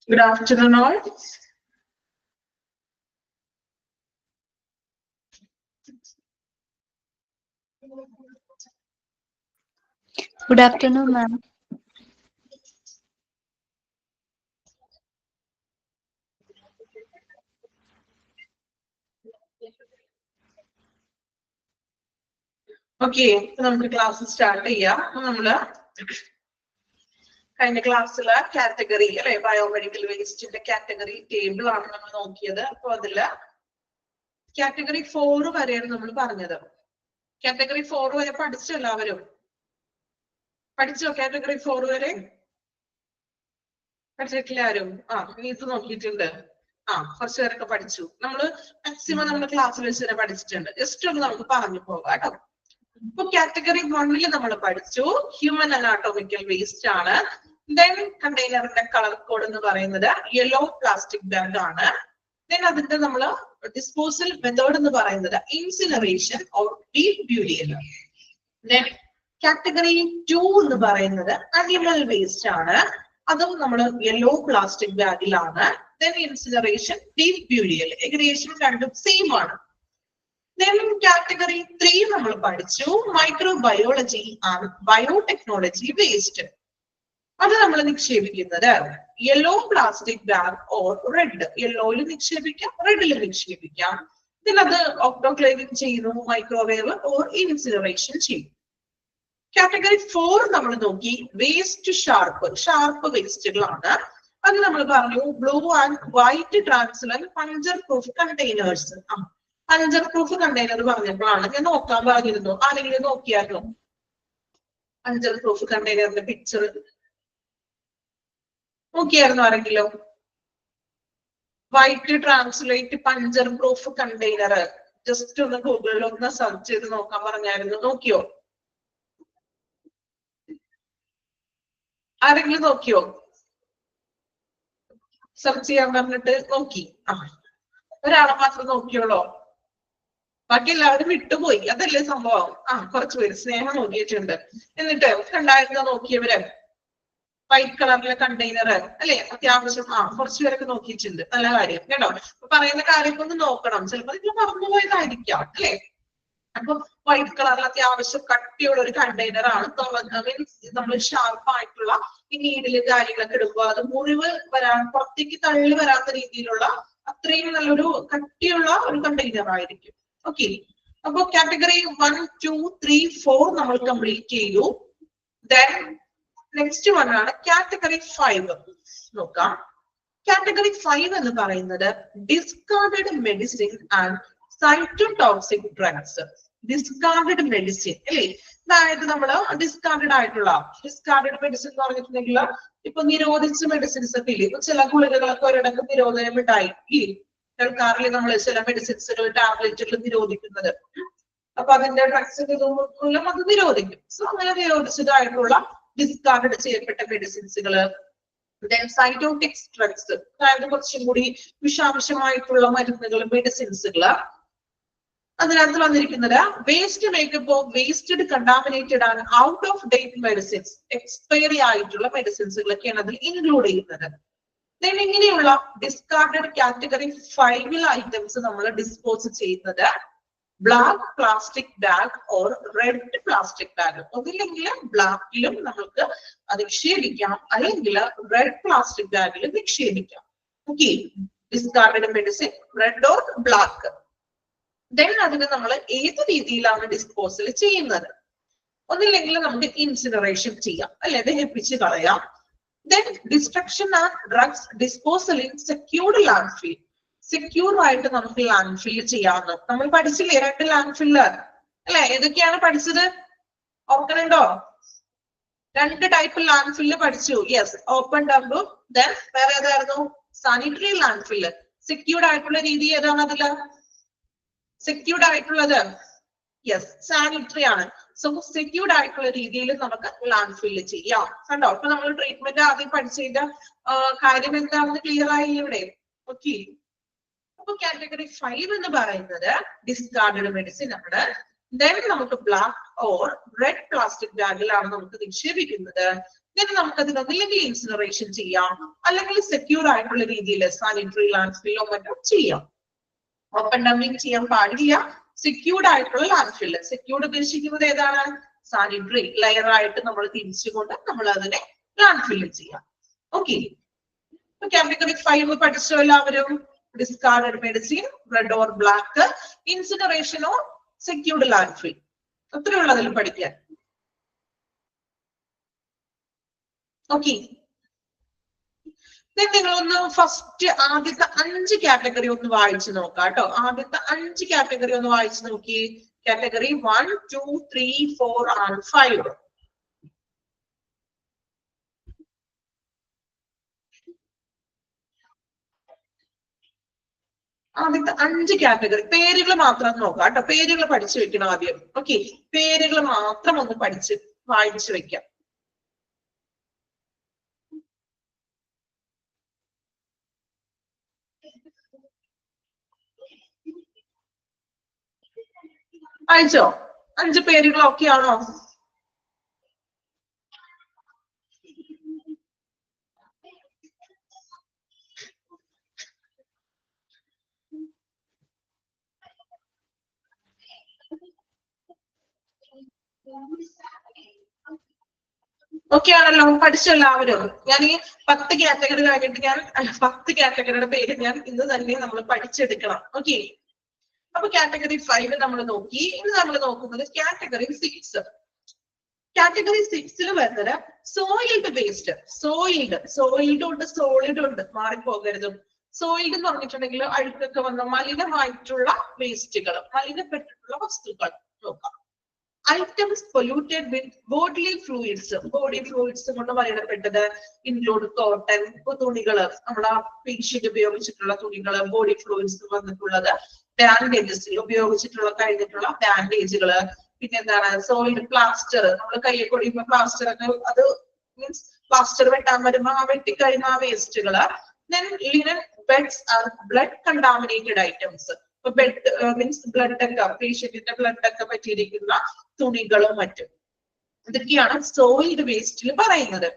Good afternoon, all. Good afternoon, ma'am. Okay, നമുക്ക് class start ചെയ്യാം. നമ്മള് കഴിഞ്ഞ ക്ലാസ്സിലെ കാറ്റഗറി അല്ലെ ബയോമെഡിക്കൽ വേസ്റ്റിന്റെ കാറ്റഗറി ടേബിൾ ആണ് നമ്മൾ നോക്കിയത്. അപ്പൊ അതില് കാറ്റഗറി 4 വരെയാണ് നമ്മൾ പറഞ്ഞത്. കാറ്റഗറി 4 വരെ പഠിച്ചു എല്ലാവരും? പഠിച്ചോ കാറ്റഗറി 4 വരെ? പഠിച്ചിട്ടില്ല ആരും? ഇത് നോക്കിയിട്ടുണ്ട്. കുറച്ചു പേരൊക്കെ പഠിച്ചു. നമ്മള് മാക്സിമം നമ്മുടെ ക്ലാസ്സിൽ വെച്ച് തന്നെ പഠിച്ചിട്ടുണ്ട്. ജസ്റ്റ് ഒന്ന് നമുക്ക് പറഞ്ഞു പോകാം കേട്ടോ. ഇപ്പൊ കാറ്റഗറി 1 നമ്മൾ പഠിച്ചു ഹ്യൂമൻ അനാട്ടോമിക്കൽ വേസ്റ്റ് ആണ്. ദെൻ കണ്ടെയ്നറിന്റെ കളർ കോഡ് എന്ന് പറയുന്നത് യെല്ലോ പ്ലാസ്റ്റിക് ബാഗ് ആണ്. ദെൻ അതിന്റെ നമ്മള് ഡിസ്പോസൽ മെത്തേഡ് എന്ന് പറയുന്നത് incineration or deep burial. Then category 2 എന്ന് പറയുന്നത് അനിമൽ വേസ്റ്റ് ആണ്. അതും നമ്മൾ യെല്ലോ പ്ലാസ്റ്റിക് ബാഗിലാണ്. ദെൻ ഇൻസിനറേഷൻ, ഡീപ് ബ്യൂരിയൽ ഏകദേശം രണ്ടും സെയിം ആണ്. Then category 3 നമ്മൾ പഠിച്ചു മൈക്രോബയോളജി ആൻഡ് ബയോടെക്നോളജി വേസ്റ്റ്. അത് നമ്മൾ നിക്ഷേപിക്കുന്നത് yellow plastic bag or red. യെല്ലോയിൽ നിക്ഷേപിക്കാം, റെഡിൽ നിക്ഷേപിക്കാം. then അത് ഓട്ടോക്ലേവിംഗ് ചെയ്യുന്നു, മൈക്രോവേവ് ഓർ ഇൻസിനറേഷൻ ചെയ്യും. കാറ്റഗറി 4 നമ്മൾ നോക്കി വേസ്റ്റ് ഷാർപ്പ് വേസ്റ്റുകളാണ്. അത് നമ്മൾ പറഞ്ഞു blue and white translucent puncture proof containers. Puncture proof container പറഞ്ഞപ്പോഴാണ് ഞാൻ നോക്കാൻ പറഞ്ഞിരുന്നു. ആരെങ്കിലും നോക്കിയായിരുന്നു പഞ്ചർ പ്രൂഫ് കണ്ടെയ്നറിന്റെ പിക്ചർ? നോക്കിയായിരുന്നു ആരെങ്കിലും? White translate puncture proof container just ഒന്ന് ഗൂഗിളിൽ ഒന്ന് സെർച്ച് ചെയ്ത് നോക്കാൻ പറഞ്ഞായിരുന്നു. നോക്കിയോ? ആരെങ്കിലും നോക്കിയോ? സെർച്ച് ചെയ്യാൻ പറഞ്ഞിട്ട് നോക്കി? ഒരാളെ മാത്രം നോക്കിയോളോ? ബാക്കി എല്ലാവരും വിട്ടുപോയി. അതല്ലേ സംഭവം. കുറച്ചു പേര് സ്നേഹം നോക്കിയിട്ടുണ്ട്. എന്നിട്ട് കണ്ടായിരുന്നോ നോക്കിയവര്? വൈറ്റ് കളറിലെ കണ്ടെയ്നർ അല്ലെ? അത്യാവശ്യം കുറച്ചു പേരൊക്കെ നോക്കിയിട്ടുണ്ട്. നല്ല കാര്യം കേട്ടോ. പറയുന്ന കാര്യമൊക്കെ ഒന്ന് നോക്കണം. ചിലപ്പോൾ നിങ്ങൾ മറന്നുപോയതായിരിക്കാം അല്ലെ? അപ്പൊ വൈറ്റ് കളറിൽ അത്യാവശ്യം കട്ടിയുള്ള ഒരു കണ്ടെയ്നർ ആണ്. മീൻസ് നമ്മൾ ഷാർപ്പായിട്ടുള്ള ഈ നീഡില് കാര്യങ്ങളൊക്കെ എടുക്കുക. അത് മുറിവ് പുറത്തേക്ക് തള്ളി വരാത്ത രീതിയിലുള്ള അത്രയും നല്ലൊരു കട്ടിയുള്ള ഒരു കണ്ടെയ്നർ ആയിരിക്കും. ഓക്കെ, അപ്പൊ കാറ്റഗറി 1, 2, 3, 4 നമ്മൾ കംപ്ലീറ്റ് ചെയ്തു. ദെൻ നെക്സ്റ്റ് വൺ ആണ് കാറ്റഗറി 5. നോക്കാം. കാറ്റഗറി 5 എന്ന് പറയുന്നത് discarded medicine and cytotoxic drugs. Discarded medicine അല്ലേ? അതായത് നമ്മള് ഡിസ്കാർഡഡ് മെഡിസിൻ എന്ന് പറഞ്ഞിട്ടുണ്ടെങ്കിൽ ഇപ്പൊ നിരോധിച്ച മെഡിസിൻസ് ഒക്കെ ഇല്ലേ? ഇപ്പൊ ചില ഗുളികകളൊക്കെ ഒരിടക്ക് നിരോധനം ഉണ്ടായി ഇല്ലേ? സർക്കാരിൽ നമ്മൾ ചില മെഡിസിൻസ് ടാബ്ലറ്റുകൾ നിരോധിക്കുന്നത്. അപ്പൊ അതിന്റെ ഡ്രഗ്സിന്റെ മൂലം അത് നിരോധിക്കും. സോ അങ്ങനെ നിരോധിച്ചതായിട്ടുള്ള ഡിസ്കാർഡ് ചെയ്യപ്പെട്ട മെഡിസിൻസുകള്. ദെൻ സൈറ്റോട്ടിക്സ് ഡ്രഗ്സ്, അതായത് കുറച്ചും കൂടി വിഷാംശമായിട്ടുള്ള മരുന്നുകൾ, മെഡിസിൻസുകള്. അതിനകത്ത് വന്നിരിക്കുന്നത് waste makeup of wasted contaminated and out of date medicines, expiry ആയിട്ടുള്ള മെഡിസിൻസുകളൊക്കെയാണ് അതിൽ ഇൻക്ലൂഡ് ചെയ്യുന്നത്. ദെൻ ഇങ്ങനെയുള്ള ഡിസ്കാർഡഡ് കാറ്റഗറി 5 ഐറ്റംസ് നമ്മൾ ഡിസ്പോസ് ചെയ്യുന്നത് black plastic bag or red plastic bag. ഒന്നില്ലെങ്കിൽ ബ്ലാക്കിലും നമുക്ക് നിക്ഷേപിക്കാം, അല്ലെങ്കിൽ റെഡ് പ്ലാസ്റ്റിക് ബാഗിൽ നിക്ഷേപിക്കാം. Okay, discarded medicine red or black. Then അതിന് നമ്മൾ ഏത് രീതിയിലാണ് ഡിസ്പോസൽ ചെയ്യുന്നത്? ഒന്നില്ലെങ്കിൽ നമുക്ക് ഇൻസിനറേഷൻ ചെയ്യാം അല്ലെ, ദഹിപ്പിച്ച് കളയാം. Then destruction and drugs disposal in secured landfill. Secure ആയിട്ട് നമുക്ക് ലാൻഡ് ഫില്ല് ചെയ്യാവുന്ന നമ്മൾ പഠിച്ചില്ലേ? 2 ലാൻഡ് ഫില്ല് അല്ലെ? ഏതൊക്കെയാണ് പഠിച്ചത്? ഓർക്കണുണ്ടോ? 2 ടൈപ്പ് ലാൻഡ് ഫില്ല് പഠിച്ചു. Yes, open dump. ദെൻ വേറെ ഏതായിരുന്നു? Sanitary land fill. സെക്യൂർഡ് ആയിട്ടുള്ള രീതി ഏതാണ് അതില്? സെക്യൂർഡ് ആയിട്ടുള്ളത് യെസ് സാനിറ്ററി ആണ്. സോ സെക്യൂർഡ് ആയിട്ടുള്ള രീതിയിൽ നമുക്ക് ലാൻഡ് ഫില്ല് ചെയ്യാം. കണ്ടോ? അപ്പൊ നമ്മൾ ട്രീറ്റ്മെന്റ് ആദ്യം പഠിച്ചതിന്റെ കാര്യം എന്താണെന്ന് ക്ലിയർ ആയി ഇവിടെ? ഓക്കെ, അപ്പൊ കാറ്റഗറി 5 എന്ന് പറയുന്നത് ഡിസ്കാർഡഡ് മെഡിസിൻ ആണ്. ദെൻ നമുക്ക് ബ്ലാക്ക് ഓർ റെഡ് പ്ലാസ്റ്റിക് ബാഗിലാണ് നമുക്ക് നിക്ഷേപിക്കുന്നത്. then നമുക്കതിന് ഒന്നില്ലെങ്കിൽ ഇൻസിനറേഷൻ ചെയ്യാം, അല്ലെങ്കിൽ സെക്യൂർ ആയിട്ടുള്ള രീതിയിൽ സാനിറ്ററി ലാൻഡ്ഫില്ലോ മറ്റോ ചെയ്യാം. ഓപ്പൺ ഡംപിങ് ചെയ്യാൻ പാടില്ല. സെക്യൂർഡ് ആയിട്ടുള്ള ലാൻഡ്ഫില്ല്. സെക്യൂർഡ് ഉദ്ദേശിക്കുന്നത് ഏതാണ്? സാനിറ്ററി ലെയർ ആയിട്ട് നമ്മൾ തിരിച്ചുകൊണ്ട് നമ്മൾ അതിനെ ലാൻഡ്ഫില്ല് ചെയ്യാം. ഓക്കെ, കാറ്റഗറി 5 പഠിച്ചോ എല്ലാവരും? Discarded medicine, red or black, incineration or secured landfill. അത്രയുള്ള അതിൽ പഠിക്കാൻ. ഓക്കെ, നിങ്ങളൊന്ന് ഫസ്റ്റ് ആദ്യത്തെ 5 കാറ്റഗറി ഒന്ന് വായിച്ചു നോക്കാം കേട്ടോ. ആദ്യത്തെ 5 കാറ്റഗറി ഒന്ന് വായിച്ചു നോക്കി. Category 1, 2, 3, 4 and 5. ആദ്യത്തെ 5 കാറ്റഗറി പേരുകൾ മാത്രം നോക്കാം കേട്ടോ. പേരുകൾ പഠിച്ചു വെക്കണം ആദ്യം. ഓക്കെ, പേരുകൾ മാത്രം ഒന്ന് വായിച്ചു വെക്കാം. അയച്ചോ? 5 പേരുകൾ ഓക്കെ ആണോ? ഓക്കെ ആണല്ലോ? പഠിച്ചു എല്ലാവരും? ഞാൻ ഈ 10 കാറ്റഗറി കഴിഞ്ഞിട്ട് 10 കാറ്റഗറിയുടെ പേര് ഞാൻ ഇന്ന് തന്നെ നമ്മൾ പഠിച്ചെടുക്കണം. ഓക്കെ, അപ്പൊ കാറ്റഗറി 5 നമ്മൾ നോക്കി. ഇനി നമ്മൾ നോക്കുന്നത് കാറ്റഗറി 6. കാറ്റഗറി 6 വരുന്നത് സോയിൽഡ് വേസ്റ്റ്. സോയിൽഡ് ഉണ്ട്, സോളിഡ് ഉണ്ട്, മാറിപ്പോകരുത്. സോയിൽഡ് എന്ന് പറഞ്ഞിട്ടുണ്ടെങ്കിൽ അഴുക്കൊക്കെ വന്ന മലിനമായിട്ടുള്ള വേസ്റ്റുകൾ, മലിനപ്പെട്ടിട്ടുള്ള വസ്തുക്കൾ നോക്കാം. Items polluted with body fluids. Body fluids കൊണ്ട് മലിനപ്പെട്ടത് ഇൻക്ലൂഡ് കോട്ടൺ, തുണികള്, നമ്മുടെ പേഷ്യന്റ് ഉപയോഗിച്ചിട്ടുള്ള തുണികള്, ബോഡി ഫ്ലൂയിഡ്സ് വന്നിട്ടുള്ളത്, ബാൻഡേജസ് ഉപയോഗിച്ചിട്ടുള്ള കഴിഞ്ഞിട്ടുള്ള ബാൻഡേജുകള്, പിന്നെ എന്താണ് സോയിൽഡ് പ്ലാസ്റ്റർ. നമ്മൾ കയ്യെ കൊടിയുമ്പോ പ്ലാസ്റ്റർ ഒക്കെ, അത് മീൻസ് പ്ലാസ്റ്റർ വെട്ടാൻ വരുമ്പോ ആ വെട്ടിക്കഴിഞ്ഞ ആ വേസ്റ്റുകള്. then linen beds are blood contaminated items. Bed means blood ഒക്കെ, പേഷ്യന്റിന്റെ ബ്ലഡ് ഒക്കെ പറ്റിയിരിക്കുന്ന തുണികളും മറ്റും. ഇതൊക്കെയാണ് സോയിൽഡ് വേസ്റ്റിൽ പറയുന്നത്.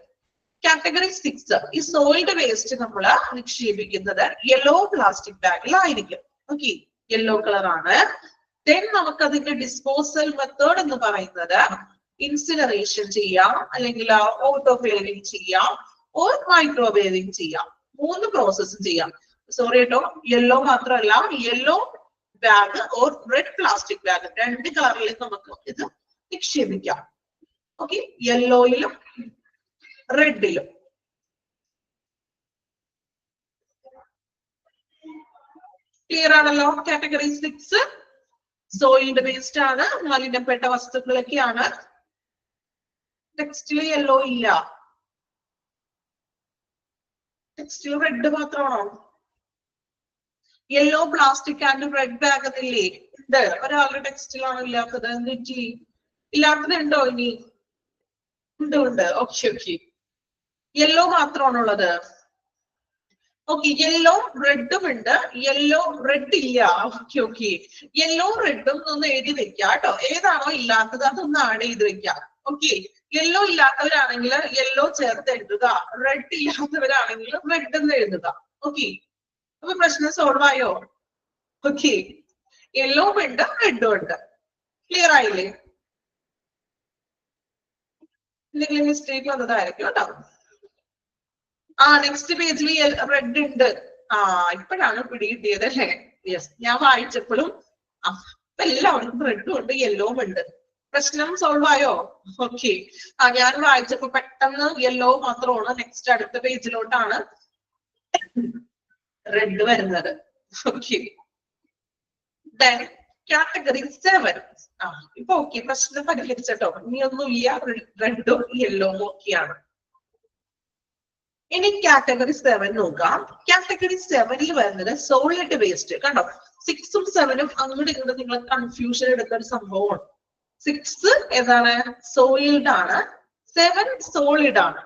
കാറ്റഗറി 6, ഈ സോയിൽഡ് വേസ്റ്റ് നമ്മൾ നിക്ഷേപിക്കുന്നത് യെല്ലോ പ്ലാസ്റ്റിക് ബാഗിലായിരിക്കും. ഓക്കെ, യെല്ലോ കളറാണ്. ദെൻ നമുക്ക് അതിന്റെ ഡിസ്പോസൽ മെത്തേഡ് എന്ന് പറയുന്നത് ഇൻസിനറേഷൻ ചെയ്യാം, അല്ലെങ്കിൽ ഓട്ടോക്ലേവിംഗ് ചെയ്യാം, ഓർ മൈക്രോവേവിംഗ് ചെയ്യാം. 3 പ്രോസസ്സ് ചെയ്യാം. സോറി കേട്ടോ, യെല്ലോ മാത്രമല്ല, yellow bag or red plastic bag, 2 കളറിൽ നമുക്ക് ഇത് നിക്ഷേപിക്കാം. ഓക്കെ, യെല്ലോയിലും റെഡിലും. ക്ലിയർ ആണല്ലോ? കാറ്റഗറി 6 സോയിൽഡ് വേസ്റ്റ് ആണ്, മലിനപ്പെട്ട വസ്തുക്കളൊക്കെയാണ്. ടെക്സ്റ്റിൽ യെല്ലോ ഇല്ല, ടെക്സ്റ്റിൽ റെഡ് മാത്രമാണോ? Yellow plastic and red bag എന്നില്ലേ? ഉണ്ട്. ഒരാളുടെ ടെക്സ്റ്റിലാണോ ഇല്ലാത്തത്? എന്തിറ്റി ഇല്ലാത്തത്? ഉണ്ടോ? ഇനി ഉണ്ട്. ഓക്കെ ഓക്കെ, യെല്ലോ മാത്രമാണുള്ളത്. ഓക്കെ, യെല്ലോ റെഡും ഉണ്ട്, യെല്ലോ റെഡ് ഇല്ല. ഓക്കെ, യെല്ലോ റെഡും ഒന്ന് എഴുതി വെക്കാം കേട്ടോ. ഏതാണോ ഇല്ലാത്തത് അതൊന്ന് ആഡ് ചെയ്ത് വെക്കാം. ഓക്കെ, യെല്ലോ ഇല്ലാത്തവരാണെങ്കിൽ യെല്ലോ ചേർത്ത് എഴുതുക, റെഡ് ഇല്ലാത്തവരാണെങ്കിൽ റെഡ് എന്ന് എഴുതുക. ഓക്കെ, അപ്പൊ പ്രശ്നം സോൾവ് ആയോ? ഓക്കെ, യെല്ലോ ഉണ്ട്, റെഡും ഉണ്ട്. ക്ലിയർ ആയില്ലേ? എന്തെങ്കിലും മിസ്റ്റേക്ക് വന്നതായിരിക്കും കേട്ടോ. നെക്സ്റ്റ് പേജിൽ റെഡ് ഉണ്ട്. ഇപ്പോഴാണ് പിടികിട്ടിയത് അല്ലേ? യെസ്, ഞാൻ വായിച്ചപ്പോഴും എല്ലാവർക്കും റെഡും ഉണ്ട്, യെല്ലോവും ഉണ്ട്. പ്രശ്നം സോൾവ് ആയോ? ഓക്കെ, ഞാൻ വായിച്ചപ്പോ പെട്ടെന്ന് യെല്ലോ മാത്രമാണ്. നെക്സ്റ്റ് അടുത്ത പേജിലോട്ടാണ് റെഡ് വരുന്നത്. Okay, category 7. ഇപ്പൊ ഓക്കെ, പ്രശ്നം പരിഹരിച്ചട്ടോ. ഇനി ഒന്നുമില്ല, റെഡും യെല്ലോവും ഒക്കെയാണ്. ഇനി കാറ്റഗറി 7 നോക്കാം. കാറ്റഗറി 7 വരുന്നത് സോളിഡ് വേസ്റ്റ്. കണ്ടോ, 6ഉം 7ഉം അങ്ങോട്ട് ഇങ്ങോട്ട് നിങ്ങൾ കൺഫ്യൂഷൻ എടുക്കുന്ന ഒരു സംഭവമാണ്. 6 ഏതാണ്? സോയിൽഡ് ആണ്, 7 സോളിഡ് ആണ്.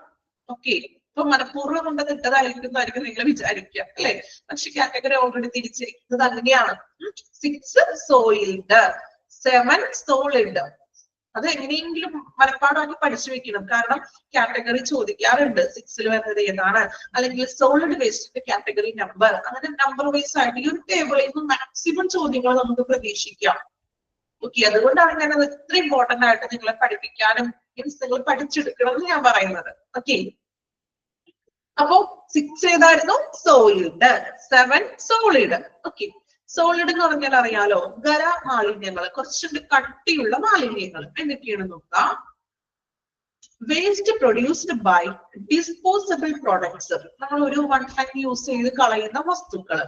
ഓക്കെ, ഇപ്പൊ മനഃപൂർവ്വം കൊണ്ട് ഇട്ടതായിരിക്കും നിങ്ങൾ വിചാരിക്കുക അല്ലെ? പക്ഷെ കാറ്റഗറി ഓൾറെഡി തിരിച്ചിരിക്കുന്നത് അങ്ങനെയാണ്. 6 സോയിൽഡ്, 7 സോളിഡ്. അത് എങ്ങനെയെങ്കിലും മനപ്പാടമാക്കി പഠിച്ചു വെക്കണം. കാരണം കാറ്റഗറി ചോദിക്കാറുണ്ട്. 6ൽ വരുന്നത് ഏതാണ്, അല്ലെങ്കിൽ സോളിഡ് വേസ്റ്റിന്റെ കാറ്റഗറി നമ്പർ, അങ്ങനെ നമ്പർ വൈസ് ആയിട്ട് ഈ ഒരു ടേബിളിൽ നിന്ന് മാക്സിമം ചോദ്യങ്ങൾ നമുക്ക് പ്രതീക്ഷിക്കാം. ഓക്കെ, അതുകൊണ്ടാണ് ഞാൻ അത് ഇത്ര ഇമ്പോർട്ടന്റ് ആയിട്ട് നിങ്ങളെ പഠിപ്പിക്കാനും മീൻസ് നിങ്ങൾ പഠിച്ചെടുക്കണം എന്ന് ഞാൻ പറയുന്നത്. ഓക്കെ, അപ്പോ 6 ഏതായിരുന്നു? സോളിഡ്. 7 സോളിഡ്. ഓക്കെ, സോളിഡ് എന്ന് പറഞ്ഞാൽ അറിയാലോ, ഖര മാലിന്യങ്ങൾ, കുറച്ചുകൂടി കട്ടിയുള്ള മാലിന്യങ്ങൾ. എന്തൊക്കെയാണ് നോക്കാം. Waste produced by disposable products, നമ്മൾ ഒരു വൺ ടൈം യൂസ് ചെയ്ത് കളയുന്ന വസ്തുക്കൾ.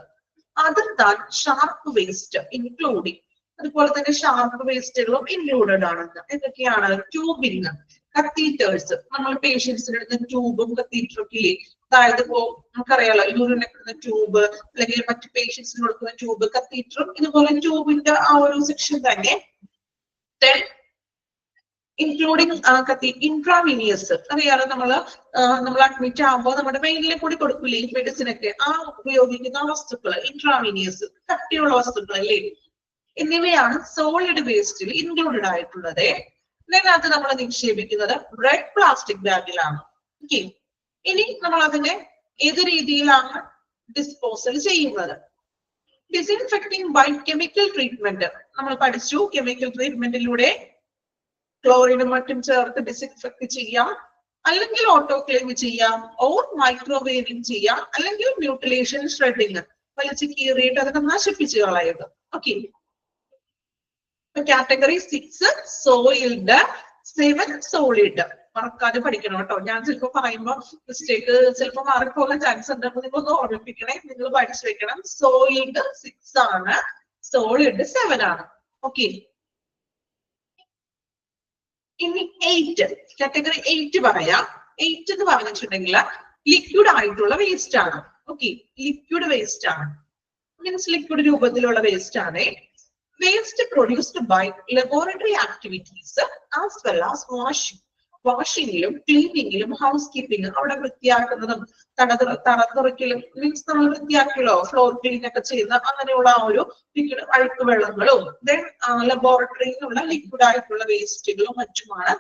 Other than sharp waste including, അതുപോലെ തന്നെ ഷാർപ്പ് വേസ്റ്റുകളും ഇൻക്ലൂഡഡ് ആണ്. എന്തൊക്കെയാണ്? ട്യൂബിങ്, കത്തീറ്റേഴ്സ്, നമ്മൾ പേഷ്യൻസിന്റെ അടുത്ത് ട്യൂബും കത്തീറ്ററും ഒക്കെ ഇല്ലേ, അതായത് ഇപ്പോ നമുക്കറിയാലോ യൂറിനെ കൊടുക്കുന്ന ട്യൂബ്, അല്ലെങ്കിൽ മറ്റു പേഷ്യൻസിന് കൊടുക്കുന്ന ട്യൂബ്, കത്തീറ്ററും ഇതുപോലെ ട്യൂബിന്റെ ആ ഒരു സെക്ഷൻ തന്നെ. ഇൻക്ലൂഡിങ് ഇൻട്രാവീനിയസ്, അറിയാലോ നമ്മൾ അഡ്മിറ്റ് ആകുമ്പോൾ നമ്മുടെ മെയിനിൽ കൂടി കൊടുക്കില്ലേ ഈ മെഡിസിൻ ഒക്കെ, ആ ഉപയോഗിക്കുന്ന വസ്തുക്കൾ ഇൻട്രാവീനിയസ്, കട്ടിയുള്ള വസ്തുക്കൾ അല്ലേ, എന്നിവയാണ് സോളിഡ് വേസ്റ്റിൽ ഇൻക്ലൂഡഡ് ആയിട്ടുള്ളത്. ഇതിനകത്ത് നമ്മൾ നിക്ഷേപിക്കുന്നത് റെഡ് പ്ലാസ്റ്റിക് ബാഗിലാണ്. ഓക്കെ, ഇനി നമ്മൾ അതിനെ ഏത് രീതിയിലാണ് ഡിസ്പോസൽ ചെയ്യുന്നത്? ഡിസിൻഫെക്ടിങ് ബൈ കെമിക്കൽ ട്രീറ്റ്മെന്റ്. നമ്മൾ പഠിച്ചു, കെമിക്കൽ ട്രീറ്റ്മെന്റിലൂടെ ക്ലോറിനും മറ്റും ചേർത്ത് ഡിസിൻഫെക്ട് ചെയ്യാം, അല്ലെങ്കിൽ ഓട്ടോക്ലേവ് ചെയ്യാം, ഓർ മൈക്രോവേവിംഗ് ചെയ്യാം, അല്ലെങ്കിൽ മ്യൂട്ടിലേഷൻ, ഷ്രെഡിങ്, വലിച്ചു കീറിയിട്ട് അതിനെ നശിപ്പിച്ച് കളയുക. Okay, category 6 soiled, 7 solid. മറക്കാതെ പഠിക്കണം കേട്ടോ. ഞാൻ ചിലപ്പോ പറയുമ്പോ മിസ്റ്റേക്ക് ചിലപ്പോ മാറിപ്പോകാൻ ചാൻസ് ഉണ്ട്. അപ്പൊ നിങ്ങൾ ഒന്ന് ഓർമ്മിപ്പിക്കണേ, നിങ്ങൾ പഠിച്ചു വെക്കണം. സോയിൽഡ് 6 ആണ്, സോളിഡ് 7 ആണ്. ഓക്കെ, ഇനി 8 കാറ്റഗറി 8 പറയാം. 8 എന്ന് പറഞ്ഞിട്ടുണ്ടെങ്കിൽ ലിക്വിഡ് ആയിട്ടുള്ള വേസ്റ്റ് ആണ്. ഓക്കെ, ലിക്വിഡ് വേസ്റ്റ് ആണ്, മീൻസ് ലിക്വിഡ് രൂപത്തിലുള്ള വേസ്റ്റ് ആണ്. Waste produced by laboratory activities as well as വാഷിങ്ങിലും ക്ലീനിങ്ങിലും ഹൗസ് കീപ്പിംഗ്, അവിടെ വൃത്തിയാക്കുന്നതും തറത്തുറക്കലും, മീൻസ് നമ്മൾ വൃത്തിയാക്കിയല്ലോ ഫ്ലോർ ക്ലീൻ ഒക്കെ ചെയ്യുന്ന അങ്ങനെയുള്ള ആ ഒരു ലിക്വിഡ് അഴുക്ക് വെള്ളങ്ങളും, ദെൻ ലബോറട്ടറിയിലുള്ള ലിക്വിഡ് ആയിട്ടുള്ള വേസ്റ്റുകളും മറ്റുമാണ്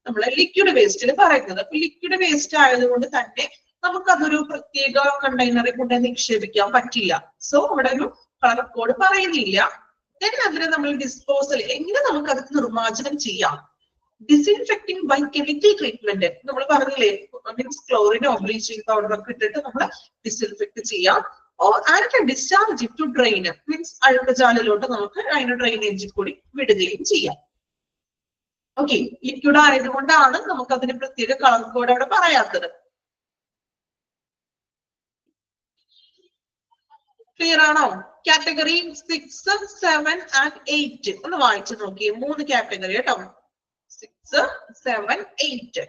നമ്മൾ ലിക്വിഡ് വേസ്റ്റിൽ പറയുന്നത്. അപ്പൊ ലിക്വിഡ് വേസ്റ്റ് ആയതുകൊണ്ട് തന്നെ നമുക്കതൊരു പ്രത്യേക കണ്ടെയ്നറിൽ കൊണ്ട് നിക്ഷേപിക്കാൻ പറ്റില്ല. സോ അവിടെ ഒരു കളർ കോഡ് പറയുന്നില്ല. അതിനെ നമ്മൾ ഡിസ്പോസൽ, എങ്ങനെ നമുക്ക് അത് നിർമ്മാർജ്ജനം ചെയ്യാം? ഡിസിൻഫെക്ടിങ് ബൈ കെമിക്കൽ ട്രീറ്റ്മെന്റ്, നമ്മൾ പറഞ്ഞില്ലേ, മീൻസ് ക്ലോറിനോ ബ്ലീച്ചിങ് പൗഡർ ഒക്കെ ഇട്ടിട്ട് നമ്മൾ ഡിസിൻഫെക്ട് ചെയ്യാം. And discharge to drain, means അഴുക്കചാലിലോട്ട് നമുക്ക് അതിന്റെ ഡ്രെയിനേജിൽ കൂടി വിടുകയും ചെയ്യാം. ഓക്കെ, ലിക്വിഡ് ആയതുകൊണ്ടാണ് നമുക്ക് അതിന് പ്രത്യേക കളർ കോഡ് അവിടെ പറയാത്തത്. ക്ലിയർ ആണോ? കാറ്റഗറി 6, 7 ആൻഡ് 8 ഒന്ന് വായിച്ചു നോക്കിയേ. 3 കാറ്റഗറി കേട്ടോ, 6, 7, 8.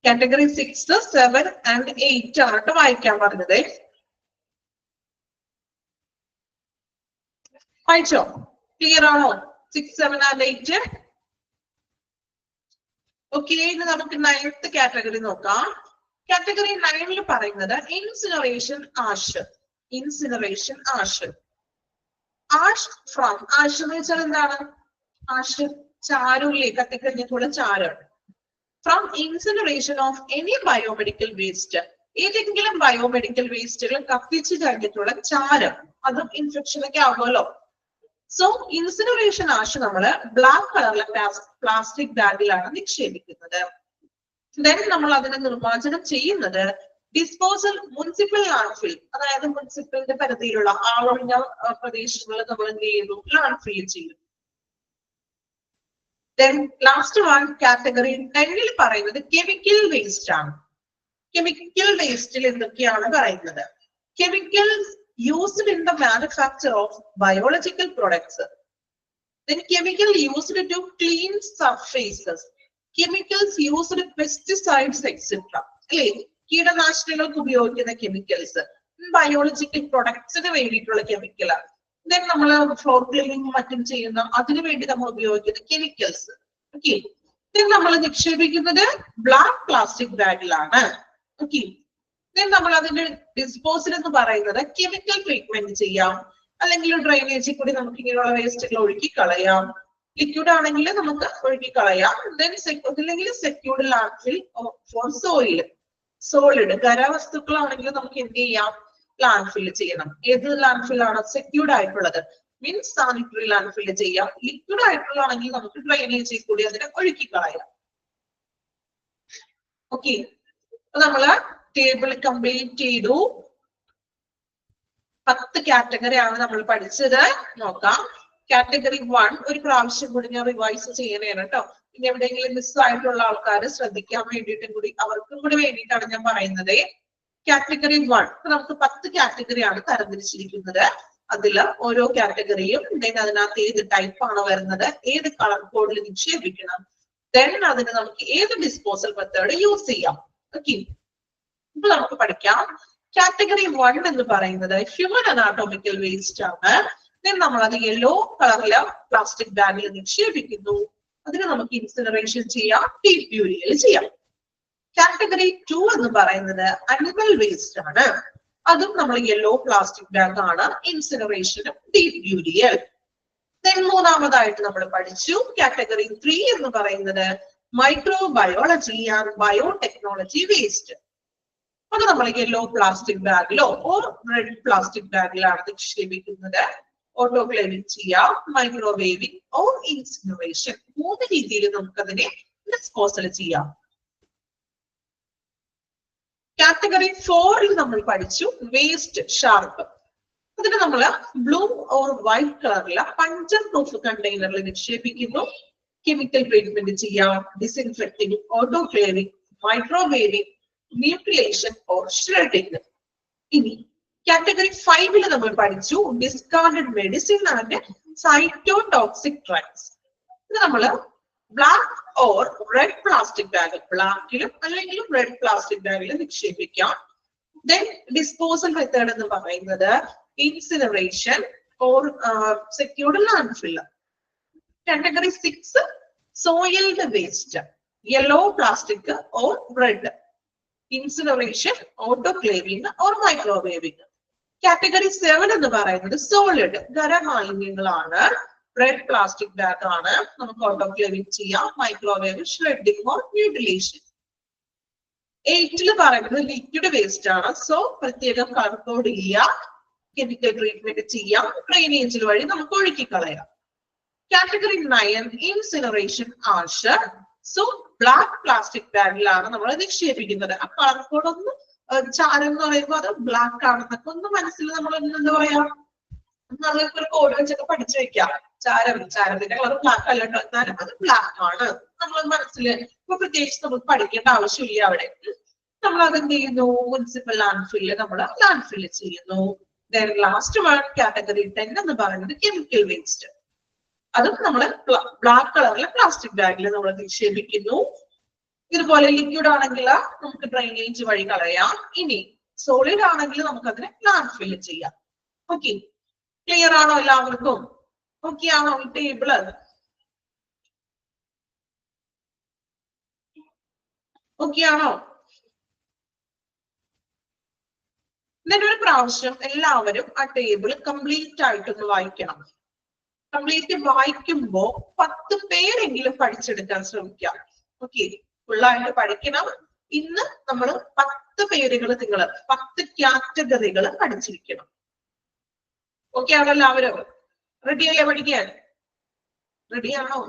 കാറ്റഗറി 6, 7 ആൻഡ് 8 ആണ് വായിക്കാൻ പറഞ്ഞത്. വായിച്ചോ? ക്ലിയർ ആണോ? 6, 7 ആൻഡ് 8. ഓക്കെ, ഇനി നമുക്ക് 9th കാറ്റഗറി നോക്കാം. കാറ്റഗറി 9ൽ പറയുന്നത് incineration ash. Incineration ash. Ash from, ash എന്ന് വെച്ചാൽ എന്താണ്? ആഷ് ചാരുല്ലേ, കത്തിക്കഴിഞ്ഞിട്ടുള്ള ചാരം. From incineration of any biomedical waste, ഏതെങ്കിലും ബയോമെഡിക്കൽ വേസ്റ്റുകൾ കത്തിച്ചു കഴിഞ്ഞിട്ടുള്ള ചാരം, അതും ഇൻഫെക്ഷൻ ഒക്കെ ആകുമല്ലോ. സോ ഇൻസിനറേഷൻ ആഷ് നമ്മള് ബ്ലാക്ക് കളറിലെ പ്ലാസ്റ്റിക് ബാഗിലാണ് നിക്ഷേപിക്കുന്നത്. ദെൻ നമ്മൾ അതിനെ നിർമ്മാർജ്ജനം ചെയ്യുന്നത് ഡിസ്പോസൽ മുനിസിപ്പൽ ലാൻഡ്ഫിൽ, അതായത് മുനിസിപ്പലിന്റെ പരിധിയിലുള്ള ആളൊഴിഞ്ഞ പ്രദേശങ്ങളിൽ നമ്മൾ എന്ത് ചെയ്യുന്നു, ലാൻഡ്ഫിൽ ചെയ്യും. ദെൻ ലാസ്റ്റ് വൺ കാറ്റഗറി 10 പറയുന്നത് കെമിക്കൽ വേസ്റ്റ് ആണ്. കെമിക്കൽ വേസ്റ്റിൽ എന്തൊക്കെയാണ് പറയുന്നത്? Chemicals used in the manufacture of biological products, then chemical used to clean surfaces, chemicals used pesticides etc. അല്ലേ, കീടനാശിനികൾക്ക് ഉപയോഗിക്കുന്ന കെമിക്കൽസ്, ബയോളജിക്കൽ പ്രൊഡക്ട്സിന് വേണ്ടിയിട്ടുള്ള കെമിക്കലാണ്. ദെൻ നമ്മൾ ഫ്ലോർ ക്ലീനിങ് മറ്റും ചെയ്യുന്ന അതിനു വേണ്ടി നമ്മൾ ഉപയോഗിക്കുന്ന കെമിക്കൽസ്. ഓക്കെ, ദെൻ നമ്മൾ നിക്ഷേപിക്കുന്നത് ബ്ലാക്ക് പ്ലാസ്റ്റിക് ബാഗിലാണ്. ഓക്കെ, ദെൻ നമ്മൾ അതിന്റെ ഡിസ്പോസൽ എന്ന് പറയുന്നത് കെമിക്കൽ ട്രീറ്റ്മെന്റ് ചെയ്യാം, അല്ലെങ്കിൽ ഡ്രൈനേജിൽ കൂടി നമുക്ക് ഇങ്ങനെയുള്ള വേസ്റ്റുകൾ ഒഴുക്കി കളയാം. ലിക്വിഡ് ആണെങ്കിൽ നമുക്ക് ഒഴുക്കി കളയാം. ദെൻ അല്ലെങ്കിൽ secured landfill for soil, solid ഖരവസ്തുക്കളാണെങ്കിൽ നമുക്ക് എന്ത് ചെയ്യാം, ലാൻഡ്ഫിൽ ചെയ്യണം. ഏത് ലാൻഡ്ഫിൽ ആണ്? സെക്യൂർഡ് ആയിട്ടുള്ളത്, മീൻസ് സാനിറ്ററി ലാൻഡ്ഫിൽ ചെയ്യാം. ലിക്വിഡ് ആയിട്ടുള്ളതാണെങ്കിൽ നമുക്ക് ഡ്രൈനേജിൽ കൂടി അതിനെ ഒഴുക്കി കളയാം. ഓക്കെ, നമ്മള് ടേബിൾ കംപ്ലീറ്റ് ചെയ്തു. 10 കാറ്റഗറിയാണ് നമ്മൾ പഠിച്ചത്. നോക്കാം. കാറ്റഗറി 1 ഒരു പ്രാവശ്യം കൂടി ഞാൻ റിവൈസ് ചെയ്യണേണ് കേട്ടോ. പിന്നെ എവിടെയെങ്കിലും മിസ് ആയിട്ടുള്ള ആൾക്കാർ ശ്രദ്ധിക്കാൻ വേണ്ടിയിട്ടും കൂടി, അവർക്കും കൂടി വേണ്ടിയിട്ടാണ് ഞാൻ പറയുന്നത്. കാറ്റഗറി 1 നമുക്ക് 10 കാറ്റഗറിയാണ് തരംതിരിച്ചിരിക്കുന്നത്. അതില് ഓരോ കാറ്റഗറിയും ദെൻ അതിനകത്ത് ഏത് ടൈപ്പ് ആണ് വരുന്നത്, ഏത് കളർ കോഡിൽ നിക്ഷേപിക്കണം, ദെൻ അതിന് നമുക്ക് ഏത് ഡിസ്പോസൽ മെത്തേഡ് യൂസ് ചെയ്യാം. ഓക്കെ, ഇപ്പൊ നമുക്ക് പഠിക്കാം. കാറ്റഗറി 1 എന്ന് പറയുന്നത് ഹ്യൂമൻ അനാട്ടോമിക്കൽ വേസ്റ്റ് ആണ്. ദെൻ നമ്മൾ അത് യെല്ലോ കളറിലെ പ്ലാസ്റ്റിക് ബാഗിൽ നിക്ഷേപിക്കുന്നു. അതിന് നമുക്ക് ഇൻസിനറേഷൻ ചെയ്യാം, ഡീപ് ബ്യൂരിയൽ ചെയ്യാം. കാറ്റഗറി 2 എന്ന് പറയുന്നത് അനിമൽ വേസ്റ്റ് ആണ്. അതും നമ്മൾ യെല്ലോ പ്ലാസ്റ്റിക് ബാഗ് ആണ്, ഇൻസിനറേഷനും ഡീപ് ബ്യൂരിയൽ. ദെൻ മൂന്നാമതായിട്ട് നമ്മൾ പഠിച്ചു കാറ്റഗറി 3 എന്ന് പറയുന്നത് മൈക്രോബയോളജി ആൻഡ് ബയോടെക്നോളജി വേസ്റ്റ്. അത് നമ്മൾ യെല്ലോ പ്ലാസ്റ്റിക് ബാഗിലോ ഓർ റെഡ് പ്ലാസ്റ്റിക് ബാഗിലാണ് നിക്ഷേപിക്കുന്നത്. ഓട്ടോക്ലേവിംഗ് ചെയ്യാം, മൈക്രോവേവിംഗ് ഓർ ഇൻസിനറേഷൻ, 3 രീതിയിൽ നമുക്കതിനെ ഡിസ്പോസൽ ചെയ്യാം. കാറ്റഗറി 4 നമ്മൾ പഠിച്ചു വേസ്റ്റ് ഷാർപ്പ്. അതിന് നമ്മൾ ബ്ലൂ ഓർ വൈറ്റ് കളറിലെ പഞ്ചർ പ്രൂഫ് കണ്ടെയ്നറിൽ നിക്ഷേപിക്കുന്നു. കെമിക്കൽ ട്രീറ്റ്മെന്റ് ചെയ്യാം, disinfecting, autoclaving, microwaving, mutilation or shredding. ഇനി കാറ്റഗറി 5 നമ്മൾ പഠിച്ചു discarded medicine and cytotoxic drugs. ഇത് നമ്മള് black or red plastic bag, ബ്ലാക്കിലും അല്ലെങ്കിൽ റെഡ് പ്ലാസ്റ്റിക് ബാഗിലും നിക്ഷേപിക്കാം. ദെൻ ഡിസ്പോസൽ മെത്തേഡ് എന്ന് പറയുന്നത് incineration or secured landfill. Category 6 soiled waste, yellow plastic or red, incineration, autoclaving or microwaving. Category 7 എന്ന് പറയുന്നത് സോളിഡ് ഖരമാലിന്യങ്ങളാണ്. റെഡ് പ്ലാസ്റ്റിക് ബാഗ് ആണ്, നമുക്ക് ഓട്ടോക്ലേവിംഗ് ചെയ്യാം, മൈക്രോവേവ്, ഷ്രെഡിംഗ് ഓർ മ്യൂട്ടിലേഷൻ. 8 പറയുന്നത് ലിക്വിഡ് വേസ്റ്റ് ആണ്. സോ പ്രത്യേകം കളർ കോഡ് ഇല്ല, കെമിക്കൽ ട്രീറ്റ്മെന്റ് ചെയ്യാം, ഡ്രെയിനേജിൽ വഴി നമുക്ക് ഒഴുക്കി കളയാം. Category 9 incineration ash. So black plastic ബാഗിലാണ് നമ്മൾ നിക്ഷേപിക്കുന്നത്. ആ കളർ കോഡ് ഒന്ന് ചാരം എന്ന് പറയുമ്പോൾ അത് ബ്ലാക്ക് ആണെന്നൊക്കെ ഒന്ന് മനസ്സിൽ നമ്മൾ എന്താ പറയാ, നമ്മളൊക്കെ ഒരു കോഡ് വെച്ചൊക്കെ പഠിച്ചു വെക്കാം. ചാരത്തിന്റെ കളർ ബ്ലാക്ക് അല്ല കേട്ടോ, എന്നാലും അത് ബ്ലാക്ക് ആണ് നമ്മൾ മനസ്സിൽ. ഇപ്പൊ പ്രത്യേകിച്ച് നമുക്ക് പഠിക്കേണ്ട ആവശ്യമില്ല അവിടെ. നമ്മൾ അതെന്ത് ചെയ്യുന്നു, മുനിസിപ്പൽ ലാൻഡ്ഫില്ല് നമ്മൾ ലാൻഡ്ഫില്ല് ചെയ്യുന്നു. ദെൻ ലാസ്റ്റ് വൺ കാറ്റഗറി 10 എന്ന് പറയുന്നത് കെമിക്കൽ വേസ്റ്റ്. അതും നമ്മൾ ബ്ലാക്ക് കളറിലെ പ്ലാസ്റ്റിക് ബാഗിൽ നമ്മൾ നിക്ഷേപിക്കുന്നു. ഇതുപോലെ ലിക്വിഡ് ആണെങ്കിൽ നമുക്ക് ഡ്രെയിനേജ് വഴി കളയാം. ഇനി സോളിഡ് ആണെങ്കിൽ നമുക്ക് അതിനെ ലാൻഡ്ഫിൽ ചെയ്യാം. ഓക്കെ, ക്ലിയർ ആണോ എല്ലാവർക്കും? ഓക്കെ ആണോ ഈ ടേബിള്? ഓക്കെ ആണോ? എന്നിട്ട് ഒരു പ്രാവശ്യം എല്ലാവരും ആ ടേബിൾ കംപ്ലീറ്റ് ആയിട്ടൊന്ന് വായിക്കണം. കംപ്ലീറ്റ് വായിക്കുമ്പോ 10 പേരെങ്കിലും പഠിച്ചെടുക്കാൻ ശ്രമിക്കാം. ഓക്കെ, ഫുള്ളായിട്ട് പഠിക്കണം. ഇന്ന് നമ്മൾ 10 പേരുകൾ, നിങ്ങൾ 10 കാറ്റഗറികൾ പഠിച്ചിരിക്കണം. ഓക്കെ ആണോ എല്ലാവരും? റെഡിയല്ലേ പഠിക്കാൻ? റെഡിയാണോ?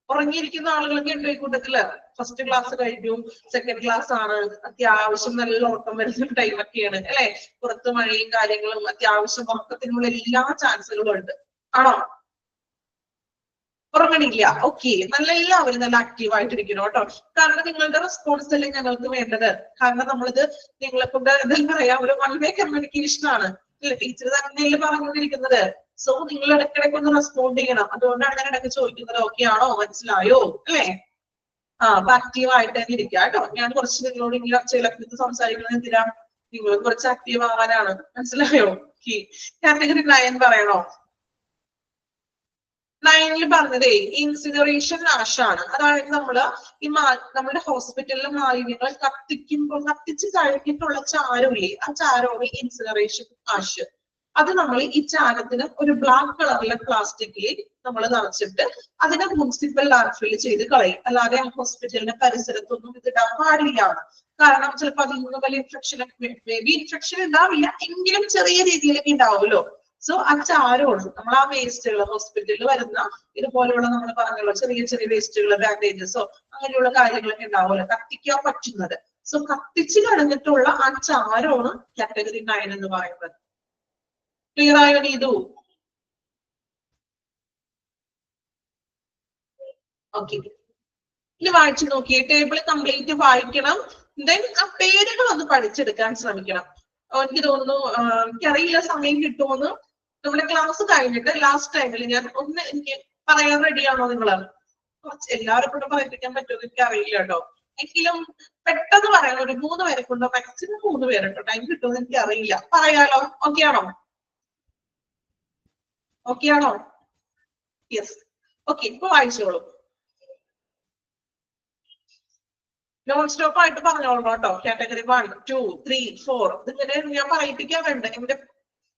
ഉറങ്ങിയിരിക്കുന്ന ആളുകളൊക്കെ ഉണ്ട് ഈ കൂട്ടത്തില്. ഫസ്റ്റ് ക്ലാസ് കഴിഞ്ഞു, സെക്കൻഡ് ക്ലാസ് ആണ്, അത്യാവശ്യം നല്ല ഓട്ടം വരുന്ന ടൈമൊക്കെയാണ് അല്ലെ? പുറത്ത് മഴയും കാര്യങ്ങളും, അത്യാവശ്യം ഉറക്കത്തിനുള്ള എല്ലാ ചാൻസുകളും ഉണ്ട്. ആണോ? ഉറങ്ങണില്ല. ഓക്കെ, നല്ല എല്ലാവരും നല്ല ആക്റ്റീവ് ആയിട്ടിരിക്കണം കേട്ടോ. കാരണം നിങ്ങളുടെ റെസ്പോൺസ് അല്ലേ ഞങ്ങൾക്ക് വേണ്ടത്. കാരണം നമ്മളിത് നിങ്ങളെ കൊണ്ട് എന്താ പറയാ, ഒരു വൺ വേ കമ്മ്യൂണിക്കേഷൻ ആണ്. ടീച്ചർ തന്നെയല്ലേ പറഞ്ഞുകൊണ്ടിരിക്കുന്നത്. സോ നിങ്ങൾ ഇടയ്ക്കിടയ്ക്ക് ഒന്ന് റെസ്പോണ്ട് ചെയ്യണം. അതുകൊണ്ടാണ് ഞാൻ ഇടയ്ക്ക് ചോദിക്കുന്നത് ഓക്കെ ആണോ, മനസ്സിലായോ അല്ലേ? അപ്പൊ ആക്റ്റീവ് ആയിട്ട് തന്നെ ഇരിക്കുക കേട്ടോ. ഞാൻ കുറച്ച് നിങ്ങളോട് ഇങ്ങനെ ചിലപ്പോൾ സംസാരിക്കുന്നത് എന്തിനാ, നിങ്ങൾ കുറച്ച് ആക്റ്റീവ് ആവാനാണ്. മനസ്സിലായോ? കാറ്റഗറി 9 പറയണോ? 9 പറഞ്ഞതേ ഇൻസിനറേഷൻ നാശാണ്. അതായത് നമ്മള് നമ്മുടെ ഹോസ്പിറ്റലിലെ മാലിന്യങ്ങൾ കത്തിച്ച് കഴിഞ്ഞിട്ടുള്ള ചാരമില്ലേ, ആ ചാരമാണ് ഇൻസിനറേഷൻ നാശ്. അത് നമ്മൾ ഈ ചാരത്തിന് ഒരു ബ്ലാക്ക് കളറിലെ പ്ലാസ്റ്റിക്കിൽ നമ്മൾ നിറച്ചിട്ട് അതിനെ മുനിസിപ്പൽ ലാൻഡ്ഫിൽ ചെയ്ത് കളയും. അല്ലാതെ ആ ഹോസ്പിറ്റലിന്റെ പരിസരത്തൊന്നും ഇതിടാൻ പാടില്ല. കാരണം ചിലപ്പോൾ അതിൽ നിന്ന് വലിയ ഇൻഫെക്ഷൻ ഉണ്ടാവില്ല, എങ്കിലും ചെറിയ രീതിയിലൊക്കെ ഉണ്ടാവുമല്ലോ. സോ ആ ചാരമാണ് നമ്മൾ ആ വേസ്റ്റുകൾ, ഹോസ്പിറ്റലിൽ വരുന്ന ഇതുപോലെയുള്ള നമ്മൾ പറഞ്ഞല്ലോ ചെറിയ ചെറിയ വേസ്റ്റുകൾ, ബാൻഡേജസോ അങ്ങനെയുള്ള കാര്യങ്ങളൊക്കെ ഉണ്ടാവുമല്ലോ കത്തിക്കാൻ പറ്റുന്നത്. സോ കത്തിച്ച് കഴിഞ്ഞിട്ടുള്ള ആ ചാരമാണ് കാറ്റഗറി 9 എന്ന് പറയുന്നത്. ക്ലിയർ ആയോ നീതു? ഓക്കെ, ഇനി വായിച്ചു നോക്കിയേ, ടേബിൾ കംപ്ലീറ്റ് വായിക്കണം. ദെൻ ആ പേരുകൾ ഒന്ന് പഠിച്ചെടുക്കാൻ ശ്രമിക്കണം. എനിക്ക് തോന്നുന്നു എനിക്കറിയില്ല സമയം കിട്ടുമെന്ന്. നമ്മുടെ ക്ലാസ് കഴിഞ്ഞിട്ട് ലാസ്റ്റ് ടൈമിൽ ഞാൻ ഒന്ന് എനിക്ക് പറയാൻ റെഡിയാണോ നിങ്ങള്? കുറച്ച് എല്ലാവരും കൊണ്ട് പറയിപ്പിക്കാൻ പറ്റുമെന്ന് എനിക്ക് അറിയില്ല കേട്ടോ. എങ്കിലും പെട്ടെന്ന് പറയാം, ഒരു 3 പേരെ കൊണ്ടോ, മാക്സിമം 3 പേരുണ്ടോ, ടൈം കിട്ടുമെന്ന് എനിക്ക് അറിയില്ല. പറയാലോ? ഓക്കെ ആണോ? ഓക്കെ ആണോ? യെസ്. ഓക്കെ, ഇപ്പൊ വായിച്ചോളൂ. നോൺ സ്റ്റോപ്പ് ആയിട്ട് പറഞ്ഞോളൂ കേട്ടോ. കാറ്റഗറി 1, 2, 3, 4 ഇതിങ്ങനെ ഞാൻ പറയിപ്പിക്കാറുണ്ട്. എന്റെ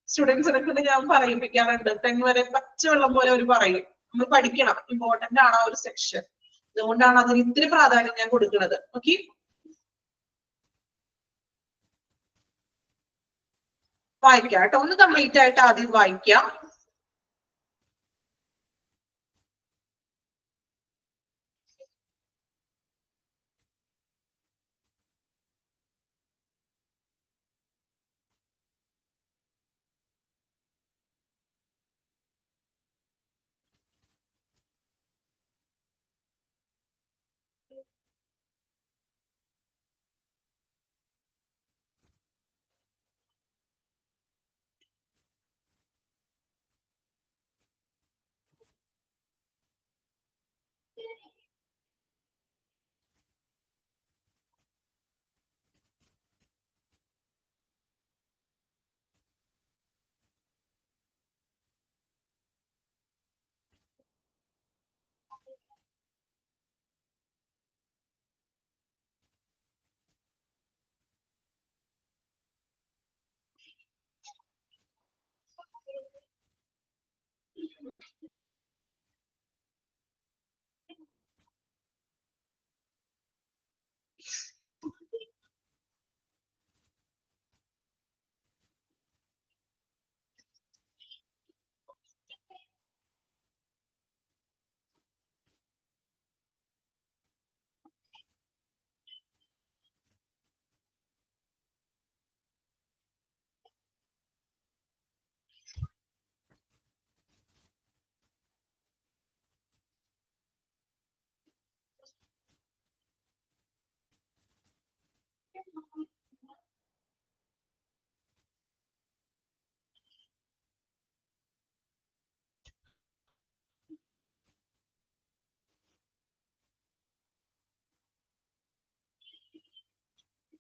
സ്റ്റുഡൻസിനെ കൊണ്ട് ഞാൻ പറയിപ്പിക്കാറുണ്ട്. 10 വരെ പച്ചവെള്ളം പോലെ അവർ പറയും. നമ്മൾ പഠിക്കണം, ഇമ്പോർട്ടന്റ് ആണ് ആ ഒരു സെക്ഷൻ. അതുകൊണ്ടാണ് അതിന് ഇത്തിരി പ്രാധാന്യം ഞാൻ കൊടുക്കുന്നത്. ഓക്കെ, വായിക്കാം കേട്ടോ. ഒന്ന് കംപ്ലീറ്റ് ആയിട്ട് ആദ്യം വായിക്കാം.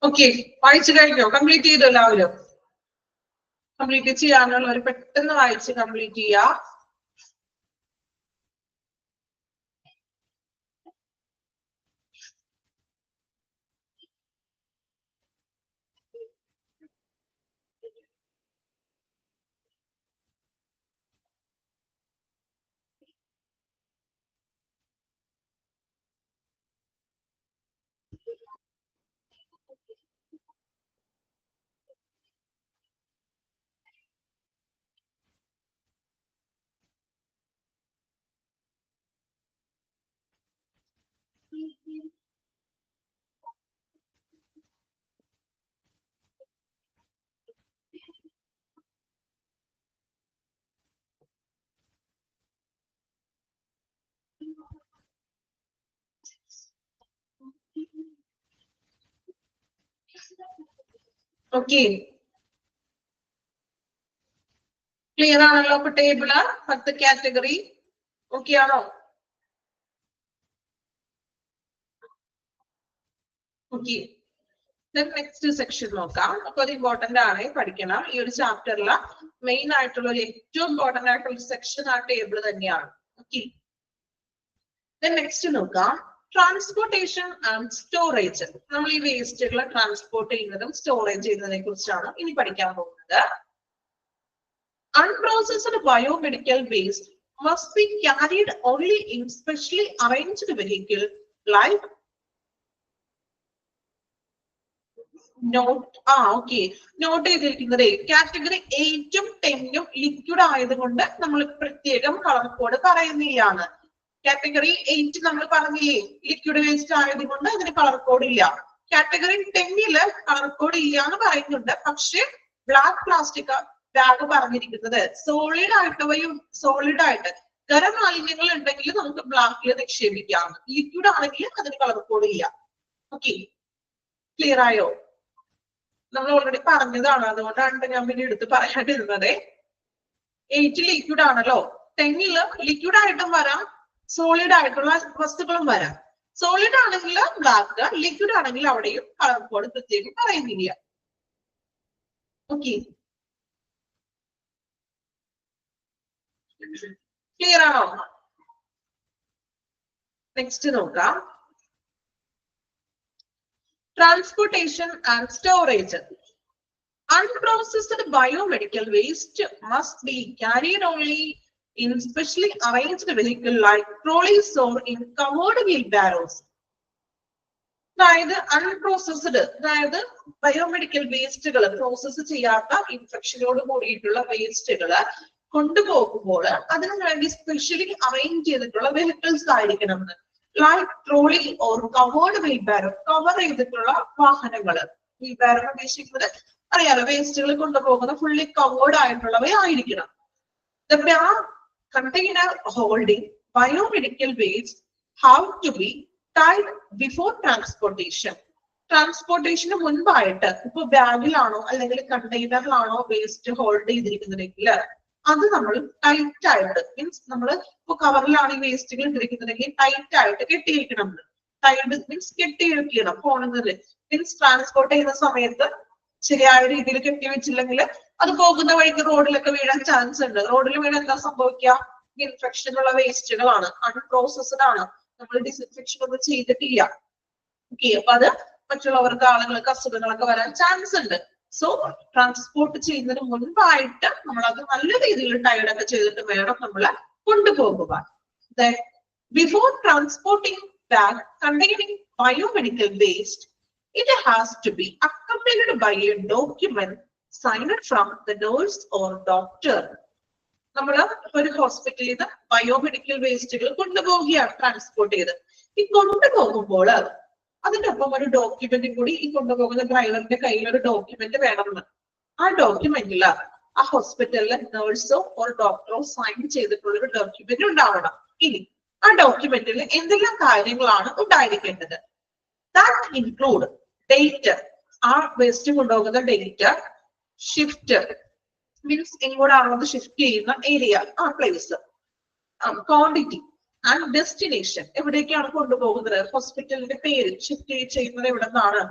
ഓക്കെ, വായിച്ചു കഴിഞ്ഞോ? കംപ്ലീറ്റ് ചെയ്തോ എല്ലാവരും? കംപ്ലീറ്റ് ചെയ്യാനുള്ളവർ പെട്ടെന്ന് വായിച്ച് കംപ്ലീറ്റ് ചെയ്യാ. Okay. Clear ആണല്ലോ ഇപ്പൊ ടേബിള് 10 കാറ്റഗറി ഓക്കെ ആണോ? ഓക്കെ. നെക്സ്റ്റ് സെക്ഷൻ നോക്കാം. അപ്പൊ അത് ഇമ്പോർട്ടന്റ് ആണ്, പഠിക്കണം. ഈ ഒരു ചാപ്റ്ററിലെ മെയിൻ ആയിട്ടുള്ള ഒരു ഏറ്റവും ഇമ്പോർട്ടന്റ് ആയിട്ടുള്ള ഒരു സെക്ഷൻ ആ ടേബിൾ തന്നെയാണ്. ഓക്കെ. നെക്സ്റ്റ് നോക്കാം, ട്രാൻസ്പോർട്ടേഷൻ ആൻഡ് സ്റ്റോറേജ്. നമ്മൾ ഈ വേസ്റ്റുകൾ ട്രാൻസ്പോർട്ട് ചെയ്യുന്നതും സ്റ്റോറേജ് ചെയ്യുന്നതിനെ കുറിച്ചാണ് ഇനി പഠിക്കാൻ പോകുന്നത്. Unprocessed biomedical waste must be carried only in specially arranged vehicle like note note ചെയ്തിരിക്കുന്നത് കാറ്റഗറി 8ഉം 10ഉം ലിക്വിഡ് ആയതുകൊണ്ട് നമ്മൾ പ്രത്യേകം കളർ കോഡ് പറയുന്നില്ലാണ്. കാറ്റഗറി 8 നമ്മൾ പറഞ്ഞില്ലേ ലിക്വിഡ് വേസ്റ്റ് ആയതുകൊണ്ട് അതിന് കളർ കോഡ് ഇല്ല. കാറ്റഗറി 10ല് കളർ കോഡ് ഇല്ല എന്ന് പറയുന്നുണ്ട്. പക്ഷെ ബ്ലാക്ക് പ്ലാസ്റ്റിക് ബാഗ് പറഞ്ഞിരിക്കുന്നത് സോളിഡ് ആയിട്ട് ഖരമാലിന്യങ്ങൾ ഉണ്ടെങ്കിൽ നമുക്ക് ബ്ലാക്കിൽ നിക്ഷേപിക്കാം. ലിക്വിഡ് ആണെങ്കിൽ അതിന് കളർ കോഡ് ഇല്ല. ഓക്കെ, ക്ലിയർ ആയോ? നമ്മൾ ഓൾറെഡി പറഞ്ഞതാണ്, അതുകൊണ്ടാണ് ഞാൻ പിന്നെ എടുത്ത് പറയാണ്ടിരുന്നത്. 8 ലിക്വിഡ് ആണല്ലോ, 10ല് ലിക്വിഡ് ആയിട്ടും വരാം, സോളിഡ് ആയിട്ടുള്ള വസ്തുക്കളും വരാം. സോളിഡ് ആണെങ്കിൽ ബ്ലാക്ക്, ലിക്വിഡ് ആണെങ്കിൽ അവിടെയും കളർ കോഡ് പ്രത്യേകം പറയുന്നില്ല. ഓക്കെ, ക്ലിയർ ആണോ? നെക്സ്റ്റ് നോക്കാം, transportation and storage. Unprocessed biomedical waste must be carried only in specially arranged vehicle like trolleys or in covered wheelbarrows. അതായത് അൺപ്രോസസ്ഡ്, അതായത് ബയോമെഡിക്കൽ വേസ്റ്റുകൾ പ്രോസസ്സ് ചെയ്യാത്ത ഇൻഫെക്ഷനോട് കൂടിയിട്ടുള്ള വേസ്റ്റുകൾ കൊണ്ടുപോകുമ്പോൾ അതിനു വേണ്ടി സ്പെഷ്യലി അറേഞ്ച് ചെയ്തിട്ടുള്ള വെഹിക്കിൾസ് ആയിരിക്കണം. Like trolley or covered wheelbarrow, cover ചെയ്തിട്ടുള്ള വാഹനങ്ങള്. വീൽബാരോ ഉദ്ദേശിക്കുന്നത് അറിയാലോ, വേസ്റ്റുകൾ കൊണ്ടുപോകുന്ന ഫുള്ളി കവേർഡ് ആയിട്ടുള്ളവ ആയിരിക്കണം. The bag container holding biomedical waste have to be tied before transportation. ട്രാൻസ്പോർട്ടേഷന് മുൻപായിട്ട് ഇപ്പൊ ബാഗിലാണോ അല്ലെങ്കിൽ കണ്ടെയ്നറിലാണോ വേസ്റ്റ് ഹോൾഡ് ചെയ്തിരിക്കുന്നതെങ്കിൽ അത് നമ്മൾ ടൈറ്റ് ആയിട്ട്, മീൻസ് നമ്മൾ ഇപ്പൊ കവറിലാണ് ഈ വേസ്റ്റുകൾ ഇട്ടിരിക്കുന്നതെങ്കിൽ ടൈറ്റ് ആയിട്ട് കെട്ടിയിരിക്കണം. Tight means കെട്ടിയിരിക്കണം. പോകുന്നത് മീൻസ് ട്രാൻസ്പോർട്ട് ചെയ്യുന്ന സമയത്ത് ശരിയായ രീതിയിൽ കെട്ടി വെച്ചില്ലെങ്കിൽ അത് പോകുന്ന വഴിക്ക് റോഡിലൊക്കെ വീഴാൻ ചാൻസ് ഉണ്ട്. റോഡിൽ വീണാൽ എന്താ സംഭവിക്കുക? ഇൻഫെക്ഷൻ ഉള്ള വേസ്റ്റുകളാണ്, അൺപ്രോസസ്ഡ് ആണ്, നമ്മൾ ഡിസിൻഫെക്ഷൻ ഒന്നും ചെയ്തിട്ടില്ല. ഓക്കെ, അപ്പൊ അത് മറ്റുള്ളവർക്ക് ആളുകൾക്ക് അസുഖങ്ങളൊക്കെ വരാൻ ചാൻസ് ഉണ്ട്. സോ ട്രാൻസ്പോർട്ട് ചെയ്യുന്നതിന് മുൻപായിട്ട് നമ്മൾ അത് നല്ല രീതിയിൽ ടൈഡ് ഒക്കെ ചെയ്തിട്ട് വേണം നമ്മൾ കൊണ്ടുപോകുവാൻ. Before transporting bag containing biomedical waste, it has to be accompanied by a document signed from the nurse or doctor. നമ്മൾ ഒരു ഹോസ്പിറ്റലിൽ നിന്ന് ബയോമെഡിക്കൽ വേസ്റ്റുകൾ കൊണ്ടുപോവുകയാണ് ട്രാൻസ്പോർട്ട് ചെയ്ത്. ഈ കൊണ്ടുപോകുമ്പോൾ അതിന്റെ ഒപ്പം ഒരു ഡോക്യുമെന്റ് കൂടി ഈ കൊണ്ടുപോകുന്ന ഡ്രൈവറിന്റെ കയ്യിൽ ഒരു ഡോക്യുമെന്റ് വേണമെന്ന്. ആ ഡോക്യുമെന്റിൽ ആ ഹോസ്പിറ്റലിലെ നേഴ്സോ ഓർ ഡോക്ടറോ സൈൻ ചെയ്തിട്ടുള്ള ഒരു ഡോക്യുമെന്റ് ഉണ്ടാവണം. ഇനി ആ ഡോക്യുമെന്റിൽ എന്തെല്ലാം കാര്യങ്ങളാണ് ഉണ്ടായിരിക്കേണ്ടത്? ദാറ്റ് ഇൻക്ലൂഡ് ഡേറ്റ്, ആ വേസ്റ്റ് കൊണ്ടുപോകുന്ന ഡേറ്റ്, ഷിഫ്റ്റ് മീൻസ് എങ്ങോട്ടാണോ അത് ഷിഫ്റ്റ് ചെയ്യുന്ന ഏരിയ, ആ പ്ലേസ്, ക്വാണ്ടിറ്റി ആൻഡ് ഡെസ്റ്റിനേഷൻ, എവിടേക്കാണ് കൊണ്ടുപോകുന്നത്, ഹോസ്പിറ്റലിന്റെ പേര്, ഷിഫ്റ്റ് ചെയ്യുന്നത് എവിടെ നിന്നാണ്,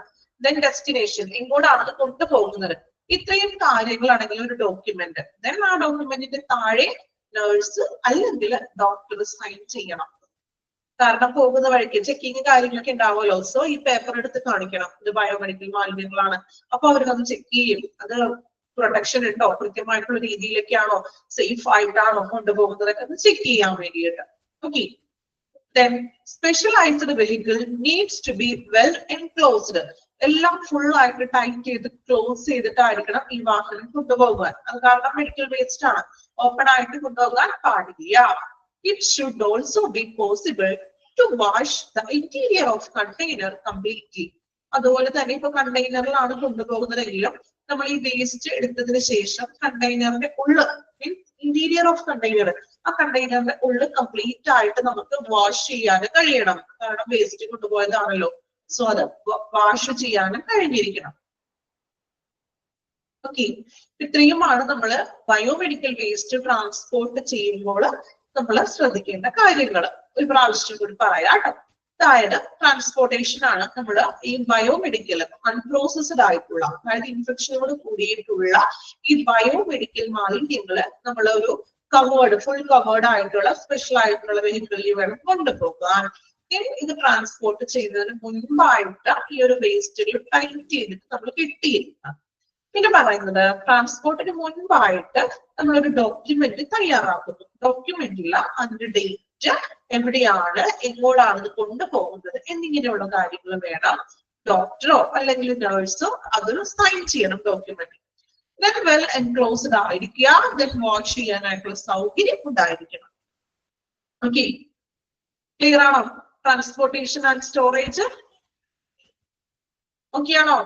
ദെൻ ഡെസ്റ്റിനേഷൻ, എങ്ങോട്ടാണ് അത് കൊണ്ടുപോകുന്നത്. ഇത്രയും കാര്യങ്ങളാണെങ്കിൽ ഒരു ഡോക്യുമെന്റ്. ദെൻ ആ ഡോക്യുമെന്റിന്റെ താഴെ നേഴ്സ് അല്ലെങ്കിൽ ഡോക്ടർ സൈൻ ചെയ്യണം. കാരണം പോകുന്ന വഴിക്ക് ചെക്കിങ് കാര്യങ്ങളൊക്കെ ഉണ്ടാവുമല്ലോ. സോ ഈ പേപ്പർ എടുത്ത് കാണിക്കണം, ഇത് ബയോമെഡിക്കൽ മാലിന്യങ്ങളാണ്. അപ്പൊ അവരത് ചെക്ക് ചെയ്യും, അത് പ്രൊട്ടക്ഷൻ ഉണ്ടോ, കൃത്യമായിട്ടുള്ള രീതിയിലൊക്കെയാണോ, സേഫ് ആയിട്ടാണോ കൊണ്ടുപോകുന്നതൊക്കെ ഒന്ന് ചെക്ക് ചെയ്യാൻ വേണ്ടിയിട്ട്. Okay, then specialized vehicle needs to be well enclosed. എല്ലാം ഫുൾ ആയിട്ട് ടൈറ്റ് ചെയ്ത് ക്ലോസ് ചെയ്തിട്ടായിരിക്കണം ഈ വാഹനം കൊണ്ടുപോകാൻ. അത് കാരണം മെഡിക്കൽ വേസ്റ്റ് ആണ്, ഓപ്പൺ ആയിട്ട് കൊണ്ടുപോകാൻ പാടില്ല. It should also be possible to wash the interior of container completely. അതുപോലെ തന്നെ ഇപ്പൊ കണ്ടെയ്നറിലാണ് കൊണ്ടുപോകുന്നതെങ്കിലും നമ്മൾ ഈ വേസ്റ്റ് എടുത്തതിന് ശേഷം കണ്ടെയ്നറിന്റെ ഉള്ള് മീൻസ് ഇന്റീരിയർ ഓഫ് കണ്ടെയ്നർ, ആ കണ്ടെയ്നറിന്റെ ഉള്ള് കംപ്ലീറ്റ് ആയിട്ട് നമുക്ക് വാഷ് ചെയ്യാൻ കഴിയണം. കാരണം വേസ്റ്റ് കൊണ്ടുപോയതാണല്ലോ, സോ അത് വാഷ് ചെയ്യാനും കഴിഞ്ഞിരിക്കണം. ഓക്കെ, ഇത്രയുമാണ് നമ്മൾ ബയോമെഡിക്കൽ വേസ്റ്റ് ട്രാൻസ്പോർട്ട് ചെയ്യുമ്പോൾ നമ്മൾ ശ്രദ്ധിക്കേണ്ട കാര്യങ്ങൾ. ഒരു പ്രാവശ്യം കൂടി പറയാം കേട്ടോ. അതായത് ട്രാൻസ്പോർട്ടേഷൻ ആണ് നമ്മൾ ഈ ബയോമെഡിക്കൽ അൺപ്രോസസ്ഡ് ആയിട്ടുള്ള, അതായത് ഇൻഫെക്ഷനോട് കൂടിയിട്ടുള്ള ഈ ബയോമെഡിക്കൽ മാലിന്യങ്ങൾ നമ്മൾ ഒരു കവേർഡ്, ഫുൾ കവേർഡ് ആയിട്ടുള്ള സ്പെഷ്യൽ ആയിട്ടുള്ള വെഹിക്കിളിൽ വേണം കൊണ്ടുപോകാൻ. ഇത് ട്രാൻസ്പോർട്ട് ചെയ്യുന്നതിന് മുൻപായിട്ട് ഈ ഒരു വേസ്റ്റുകൾ ടൈറ്റ് ചെയ്തിട്ട് നമ്മൾ കെട്ടിയിരിക്കണം. പിന്നെ പറയുന്നത് ട്രാൻസ്പോർട്ടിന് മുൻപായിട്ട് നമ്മളൊരു ഡോക്യുമെന്റ് തയ്യാറാക്കുന്നു. ഡോക്യുമെന്റിൽ അതിന്റെ ഡേറ്റ്, എവിടെയാണ്, എങ്ങോട്ടാണ് ഇത് കൊണ്ടുപോകുന്നത് എന്നിങ്ങനെയുള്ള കാര്യങ്ങൾ വേണം ഡോക്ടറോ അല്ലെങ്കിൽ നഴ്സോ അതൊരു സൈൻ ചെയ്യണം ഡോക്യുമെന്റ്. ദെൻ വെൽ എൻക്ലോസ്ഡ് ആയിരിക്കുക, ദെൻ വാഷ് ചെയ്യാനായിട്ടുള്ള സൗകര്യം ഉണ്ടായിരിക്കണം. ഓക്കെ, ക്ലിയർ ആണോ? ട്രാൻസ്പോർട്ടേഷൻ ആൻഡ് സ്റ്റോറേജ് ഓക്കെ ആണോ?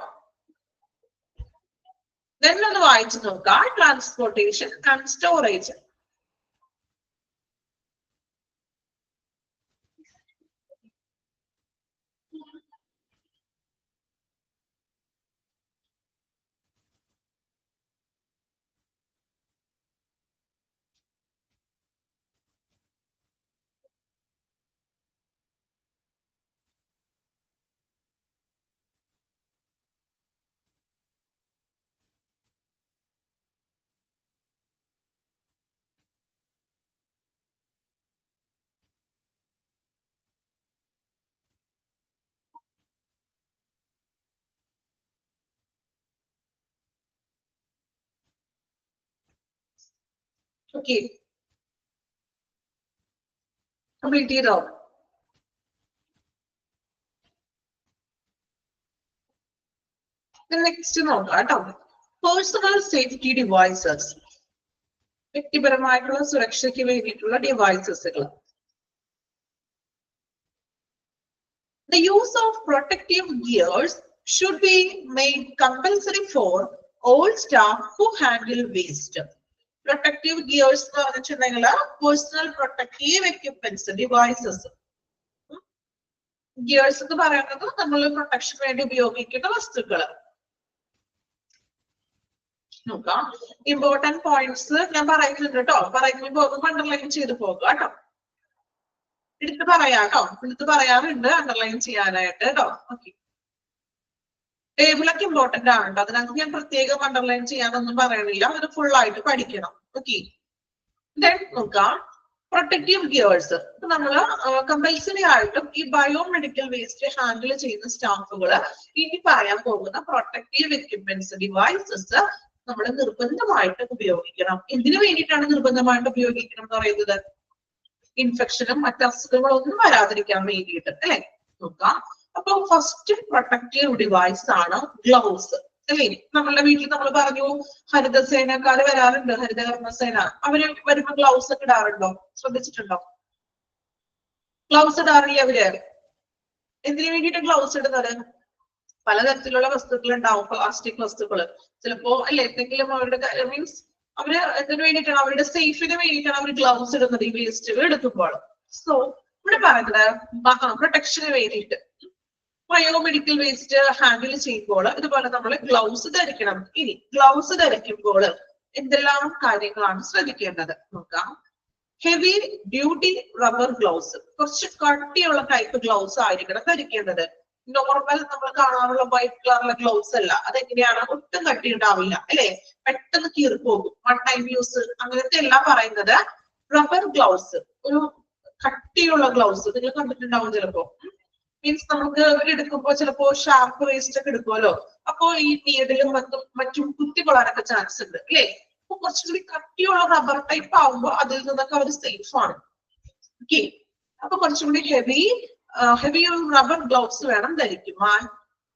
Then ഒന്ന് വായിച്ചു നോക്കാം, transportation and storage. Okay, complete ചെയ്തോ? നെക്സ്റ്റ് നോക്കാം കേട്ടോ. പേഴ്സണൽ സേഫ്റ്റി ഡിവൈസസ്, വ്യക്തിപരമായിട്ടുള്ള സുരക്ഷയ്ക്ക് വേണ്ടിയിട്ടുള്ള ഡിവൈസസുകൾ. The use of protective gears should be made compulsory for all staff who handle waste. Protective gears എന്ന് പറഞ്ഞിട്ടുണ്ടെങ്കിൽ personal protective equipments, devices. Gears എന്ന് പറയുന്നത് നമ്മൾ പ്രൊട്ടക്ഷന് വേണ്ടി ഉപയോഗിക്കുന്ന വസ്തുക്കൾ. നോക്കാം, ഇമ്പോർട്ടന്റ് പോയിന്റ്സ് ഞാൻ പറയുന്നുണ്ട് കേട്ടോ. പറയുമ്പോൾ അണ്ടർലൈൻ ചെയ്ത് പോകുക കേട്ടോ. എടുത്ത് പറയാം കേട്ടോ, എടുത്ത് പറയാറുണ്ട് അണ്ടർലൈൻ ചെയ്യാനായിട്ട് കേട്ടോ. ഓക്കെ, ടേബിളൊക്കെ ഇമ്പോർട്ടന്റ് ആണ് കേട്ടോ. അതിനകത്ത് ഞാൻ പ്രത്യേകം അണ്ടർലൈൻ ചെയ്യാനൊന്നും പറയണില്ല, അത് ഫുൾ ആയിട്ട് പഠിക്കണം. ഓക്കെ, ദെൻ നോക്കാം പ്രൊട്ടക്റ്റീവ് ഗിയേഴ്സ്. നമ്മള് കമ്പൽസറി ആയിട്ടും ഈ ബയോമെഡിക്കൽ വേസ്റ്റ് ഹാൻഡിൽ ചെയ്യുന്ന സ്റ്റാഫുകൾ ഇനി പറയാൻ പോകുന്ന പ്രൊട്ടക്റ്റീവ് എക്യുപ്മെന്റ്സ്, ഡിവൈസസ് നമ്മൾ നിർബന്ധമായിട്ട് ഉപയോഗിക്കണം. എന്തിനു വേണ്ടിയിട്ടാണ് നിർബന്ധമായിട്ട് ഉപയോഗിക്കണം എന്ന് പറയുന്നത്? ഇൻഫെക്ഷനും മറ്റ് അസുഖങ്ങളും ഒന്നും വരാതിരിക്കാൻ വേണ്ടിയിട്ട് അല്ലെ. നോക്കാം, അപ്പൊ ഫസ്റ്റ് പ്രൊട്ടക്റ്റീവ് ഡിവൈസ് ആണ് ഗ്ലൗസ് അല്ലേ. നമ്മളുടെ വീട്ടിൽ നമ്മൾ പറഞ്ഞു ഹരിതസേനക്കാര് വരാറുണ്ട്, ഹരിതകർമ്മസേന. അവര് വരുമ്പോ ഗ്ലൗസ് ഒക്കെ ഇടാറുണ്ടോ? ശ്രദ്ധിച്ചിട്ടുണ്ടോ? ഗ്ലൗസ് ഇടാറില്ല അവര്. എന്തിനു വേണ്ടിയിട്ട് ഗ്ലൗസ് ഇടുന്നത്? പലതരത്തിലുള്ള വസ്തുക്കൾ ഉണ്ടാവും, പ്ലാസ്റ്റിക് വസ്തുക്കള് ചിലപ്പോ അല്ലെ, എന്തെങ്കിലും അവരുടെ മീൻസ് അവര് എന്തിനു വേണ്ടിയിട്ടാണ്? അവരുടെ സേഫിന് വേണ്ടിയിട്ടാണ് അവർ ഗ്ലൗസ് ഇടുന്നത് ഈ വേസ്റ്റ് എടുക്കുമ്പോൾ. സോ ഇവിടെ പറയുന്നത് പ്രൊട്ടക്ഷന് വേണ്ടിയിട്ട് ബയോമെഡിക്കൽ വേസ്റ്റ് ഹാൻഡിൽ ചെയ്യുമ്പോൾ ഇതുപോലെ നമ്മൾ ഗ്ലൗസ് ധരിക്കണം. ഇനി ഗ്ലൗസ് ധരിക്കുമ്പോൾ എന്തെല്ലാം കാര്യങ്ങളാണ് ശ്രദ്ധിക്കേണ്ടത് നോക്കാം. ഹെവി ഡ്യൂട്ടി റബ്ബർ ഗ്ലൗസ്, കുറച്ച് കട്ടിയുള്ള ടൈപ്പ് ഗ്ലൗസ് ആയിരിക്കണം ധരിക്കേണ്ടത്. നോർമൽ നമ്മൾ കാണാറുള്ള വൈറ്റ് കളറുള്ള ഗ്ലൗസ് അല്ല. അതെങ്ങനെയാണ്? ഒട്ടും കട്ടി ഉണ്ടാവില്ല അല്ലെ, പെട്ടെന്ന് കീറിപ്പോകും, വൺ ടൈം യൂസ്, അങ്ങനത്തെ എല്ലാം പറയുന്നത് റബ്ബർ ഗ്ലൗസ്. ഒരു കട്ടിയുള്ള ഗ്ലൗസ് നിങ്ങൾ കണ്ടിട്ടുണ്ടാവും ചിലപ്പോ. മീൻസ് നമുക്ക് എടുക്കുമ്പോ ചിലപ്പോ ഷാർപ്പ് വേസ്റ്റ് ഒക്കെ എടുക്കുമല്ലോ, അപ്പോ ഈ നീഡിലും മറ്റും കുത്തിക്കൊള്ളാനൊക്കെ ചാൻസ് ഉണ്ട് അല്ലേ. അപ്പൊ കുറച്ചുകൂടി കട്ടിയുള്ള റബ്ബർ ടൈപ്പ് ആവുമ്പോ അതിൽ നിന്നൊക്കെ അവർ സേഫ് ആണ്. ഓക്കെ, അപ്പൊ കുറച്ചുകൂടി ഹെവി റബ്ബർ ഗ്ലൗസ് വേണം ധരിക്കുവാൻ.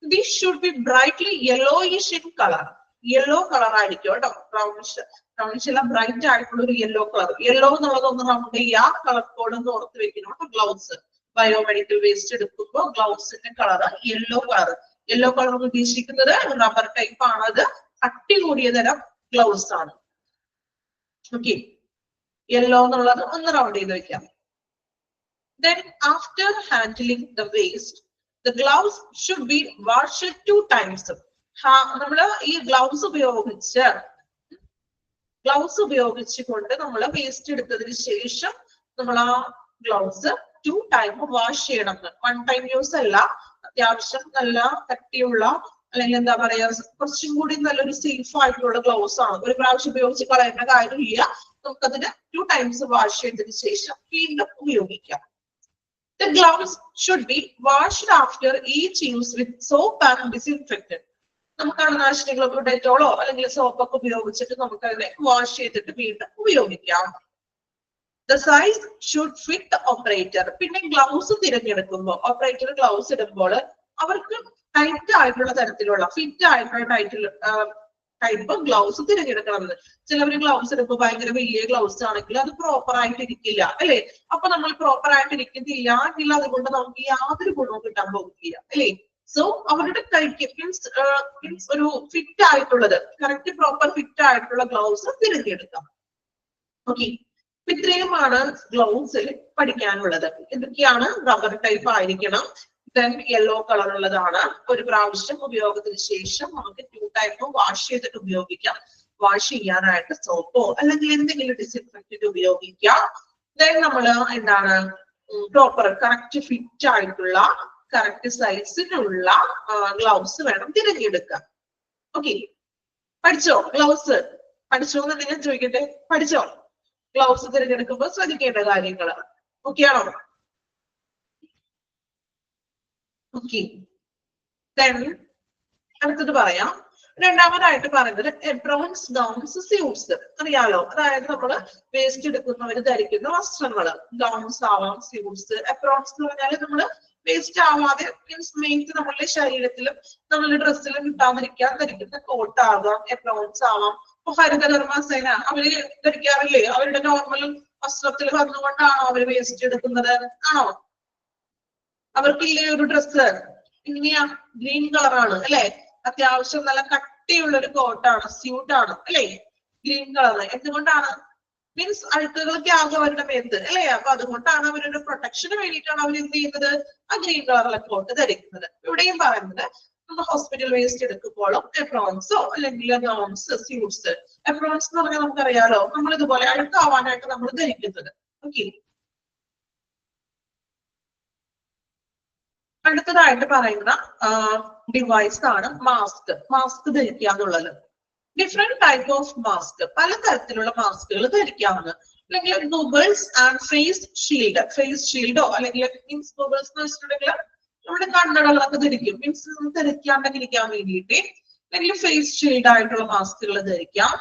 This should be brightly yellowish in colour. Yellow colour ആയിരിക്കും കേട്ടോ, ബ്രൗണിഷ് എല്ലാം ബ്രൈറ്റ് ആയിട്ടുള്ള ഒരു യെല്ലോ കളർ. യെല്ലോ എന്നുള്ളത് ഒന്ന് റൗണ്ട് ചെയ്യുക, കളർ കോഡ് ഒന്ന് ഓർത്ത് വെക്കണം കേട്ടോ. ഗ്ലൗസ് ബയോമെഡിക്കൽ വേസ്റ്റ് എടുക്കുമ്പോൾ ഗ്ലൗസിന്റെ കളർ യെല്ലോ കളർ ഉദ്ദേശിക്കുന്നത് റബ്ബർ ടൈപ്പ് ആണ്. അത് കട്ടി കൂടിയ തരം ഗ്ലൗസ് ആണ്. ഓക്കെ, യെല്ലോ എന്നുള്ളത് ഒന്ന് റൗണ്ട് ചെയ്ത് വെക്കാം. Then after handling the waste, the gloves should be washed 2 times. നമ്മള് ഈ ഗ്ലൗസ് ഉപയോഗിച്ചുകൊണ്ട് നമ്മൾ വേസ്റ്റ് എടുത്തതിന് ശേഷം നമ്മൾ ആ ഗ്ലൗസ് 2 ടൈം വാഷ് ചെയ്യണം. 1 ടൈം യൂസ് അല്ല, അത്യാവശ്യം നല്ല കട്ടിയുള്ള അല്ലെങ്കിൽ എന്താ പറയാ കുറച്ചും കൂടി നല്ലൊരു സേഫ് ആയിട്ടുള്ള ഗ്ലൗസ് ആണ്. ഒരു പ്രാവശ്യം ഉപയോഗിച്ച് കളയേണ്ട കാര്യമില്ല. നമുക്കതിന് 2 ടൈംസ് വാഷ് ചെയ്തതിന് ശേഷം വീണ്ടും ഉപയോഗിക്കാം. The gloves should be washed after each use with soap and disinfectant. നമുക്ക് അണുനാശിനികളൊക്കെ ഡെറ്റോളോ അല്ലെങ്കിൽ സോപ്പൊക്കെ ഉപയോഗിച്ചിട്ട് നമുക്ക് അതിനെ വാഷ് ചെയ്തിട്ട് വീണ്ടും ഉപയോഗിക്കാം. The size should fit the operator. പിന്നെ ഗ്ലൗസ് തിരഞ്ഞെടുക്കുമ്പോൾ ഓപ്പറേറ്റർ ഗ്ലൗസ് ഇടുമ്പോൾ അവർക്ക് ടൈറ്റ് ആയിട്ടുള്ള തരത്തിലുള്ള ഫിറ്റ് ആയിട്ടുള്ള ടൈപ്പ് ഗ്ലൗസ് തിരഞ്ഞെടുക്കണം. ചിലവര് ഗ്ലൗസ് ഇടുമ്പോൾ ഭയങ്കര വലിയ ഗ്ലൗസ് ആണെങ്കിൽ അത് പ്രോപ്പർ ആയിട്ട് ഇരിക്കില്ല അല്ലെ. അപ്പൊ നമ്മൾ പ്രോപ്പർ ആയിട്ട് ഇരിക്കുന്നില്ല എങ്കിൽ അതുകൊണ്ട് നമുക്ക് യാതൊരു ഗുണവും കിട്ടാൻ പോകുന്നില്ല അല്ലെ. സോ അവരുടെ കൈക്ക് മീൻസ് ഒരു ഫിറ്റ് ആയിട്ടുള്ളത് കറക്റ്റ് പ്രോപ്പർ ഫിറ്റ് ആയിട്ടുള്ള ഗ്ലൗസ് തിരഞ്ഞെടുക്കാം. ഓക്കെ, ഇത്രയുമാണ് ഗ്ലൗസിൽ പഠിക്കാനുള്ളത്. എന്തൊക്കെയാണ്? റബ്ബർ ടൈപ്പ് ആയിരിക്കണം, ദെൻ യെല്ലോ കളർ ഉള്ളതാണ്, ഒരു പ്രാവശ്യം ഉപയോഗത്തിന് ശേഷം നമുക്ക് 2 ടൈം വാഷ് ചെയ്തിട്ട് ഉപയോഗിക്കാം. വാഷ് ചെയ്യാനായിട്ട് സോപ്പോ അല്ലെങ്കിൽ എന്തെങ്കിലും ഡിസിൻഫെക്റ്റന്റ് ഉപയോഗിക്കാം. ദെൻ നമ്മള് എന്താണ് പ്രോപ്പർ കറക്റ്റ് ഫിറ്റ് ആയിട്ടുള്ള കറക്റ്റ് സൈസിലുള്ള ഗ്ലൗസ് വേണം തിരഞ്ഞെടുക്കാൻ. ഓക്കെ, പഠിച്ചോ? ഗ്ലൗസ് പഠിച്ചോ എന്ന് ഞാൻ ചോദിക്കട്ടെ, പഠിച്ചോ? ഗ്ലൗസ് തിരഞ്ഞെടുക്കുമ്പോൾ ശ്രദ്ധിക്കേണ്ട കാര്യങ്ങൾ ഓക്കെ ആണോ? ഓക്കെ, അടുത്തത് പറയാം. രണ്ടാമതായിട്ട് പറയുന്നത് എപ്രോൺസ്, ഗൗൺസ്, സ്യൂട്ട്സ്. അറിയാലോ, അതായത് നമ്മള് വേസ്റ്റ് എടുക്കുന്നവര് ധരിക്കുന്ന വസ്ത്രങ്ങള്. ഗൗൺസ് ആവാം, സ്യൂട്ട്സ്. എപ്രോൺസ് എന്ന് പറഞ്ഞാല് നമ്മള് വേസ്റ്റ് ആവാതെ മീൻസ് മെയിൻസ് നമ്മളുടെ ശരീരത്തിലും നമ്മളുടെ ഡ്രസ്സിലും കിട്ടാതിരിക്കാൻ ധരിക്കുന്ന കോട്ട് ആകാം, എപ്രോൺസ് ആവാം. ഇപ്പൊ ഹരിതകർമ്മ സേന അവര് ധരിക്കാറില്ലേ? അവരുടെ നോർമൽ വസ്ത്രത്തിൽ വന്നുകൊണ്ടാണോ അവര് വേസ്റ്റ് എടുക്കുന്നത്? ആണോ? അവർക്കില്ലേ ഒരു ഡ്രസ്സ് ഇങ്ങനെയാ ഗ്രീൻ കളറാണ് അല്ലെ, അത്യാവശ്യം നല്ല കട്ടിയുള്ള ഒരു കോട്ടാണ്, സ്യൂട്ടാണ് അല്ലെ, ഗ്രീൻ കളർ. എന്തുകൊണ്ടാണ്? മീൻസ് അഴുക്കുകളൊക്കെ ആകെ അവരുടെ മേത്ത് അല്ലെ. അപ്പൊ അതുകൊണ്ടാണ് അവരുടെ പ്രൊട്ടക്ഷന് വേണ്ടിയിട്ടാണ് അവർ എന്ത് ചെയ്യുന്നത്? ആ ഗ്രീൻ കളറിലെ കോട്ട് ധരിക്കുന്നത്. ഇവിടെയും പറയുന്നത് നമ്മൾ ഹോസ്പിറ്റൽ വേസ്റ്റ് എടുക്കുമ്പോഴും എപ്രോൺസോ അല്ലെങ്കിൽ ഗൗൺസ്, സ്യൂട്ട്സ്. എപ്രോൺസ് എന്ന് പറഞ്ഞാൽ നമുക്കറിയാലോ, നമ്മൾ ഇതുപോലെ അഴുക്കാവാനായിട്ട് നമ്മൾ ധരിക്കുന്നത്. ഓക്കെ, അടുത്തതായിട്ട് പറയുന്ന ഡിവൈസ് ആണ് മാസ്ക്. മാസ്ക് ധരിക്കുക എന്നുള്ളത്. ഡിഫറെന്റ് ടൈപ്പ് ഓഫ് മാസ്ക്, പലതരത്തിലുള്ള മാസ്കുകൾ ധരിക്കാവുന്ന. അല്ലെങ്കിൽ goggles and face shield. Face ഷീൽഡോ അല്ലെങ്കിൽ മീൻസ് ഗൂഗിൾസ് എന്ന് വെച്ചിട്ടുണ്ടെങ്കിൽ നമ്മുടെ കണ്ണടകളൊക്കെ ധരിക്കും, മീൻസ് ധരിക്കാണ്ടിരിക്കാൻ വേണ്ടിയിട്ട്. അല്ലെങ്കിൽ ഫേസ് ഷീൽഡ് ആയിട്ടുള്ള മാസ്കുകൾ ധരിക്കാം.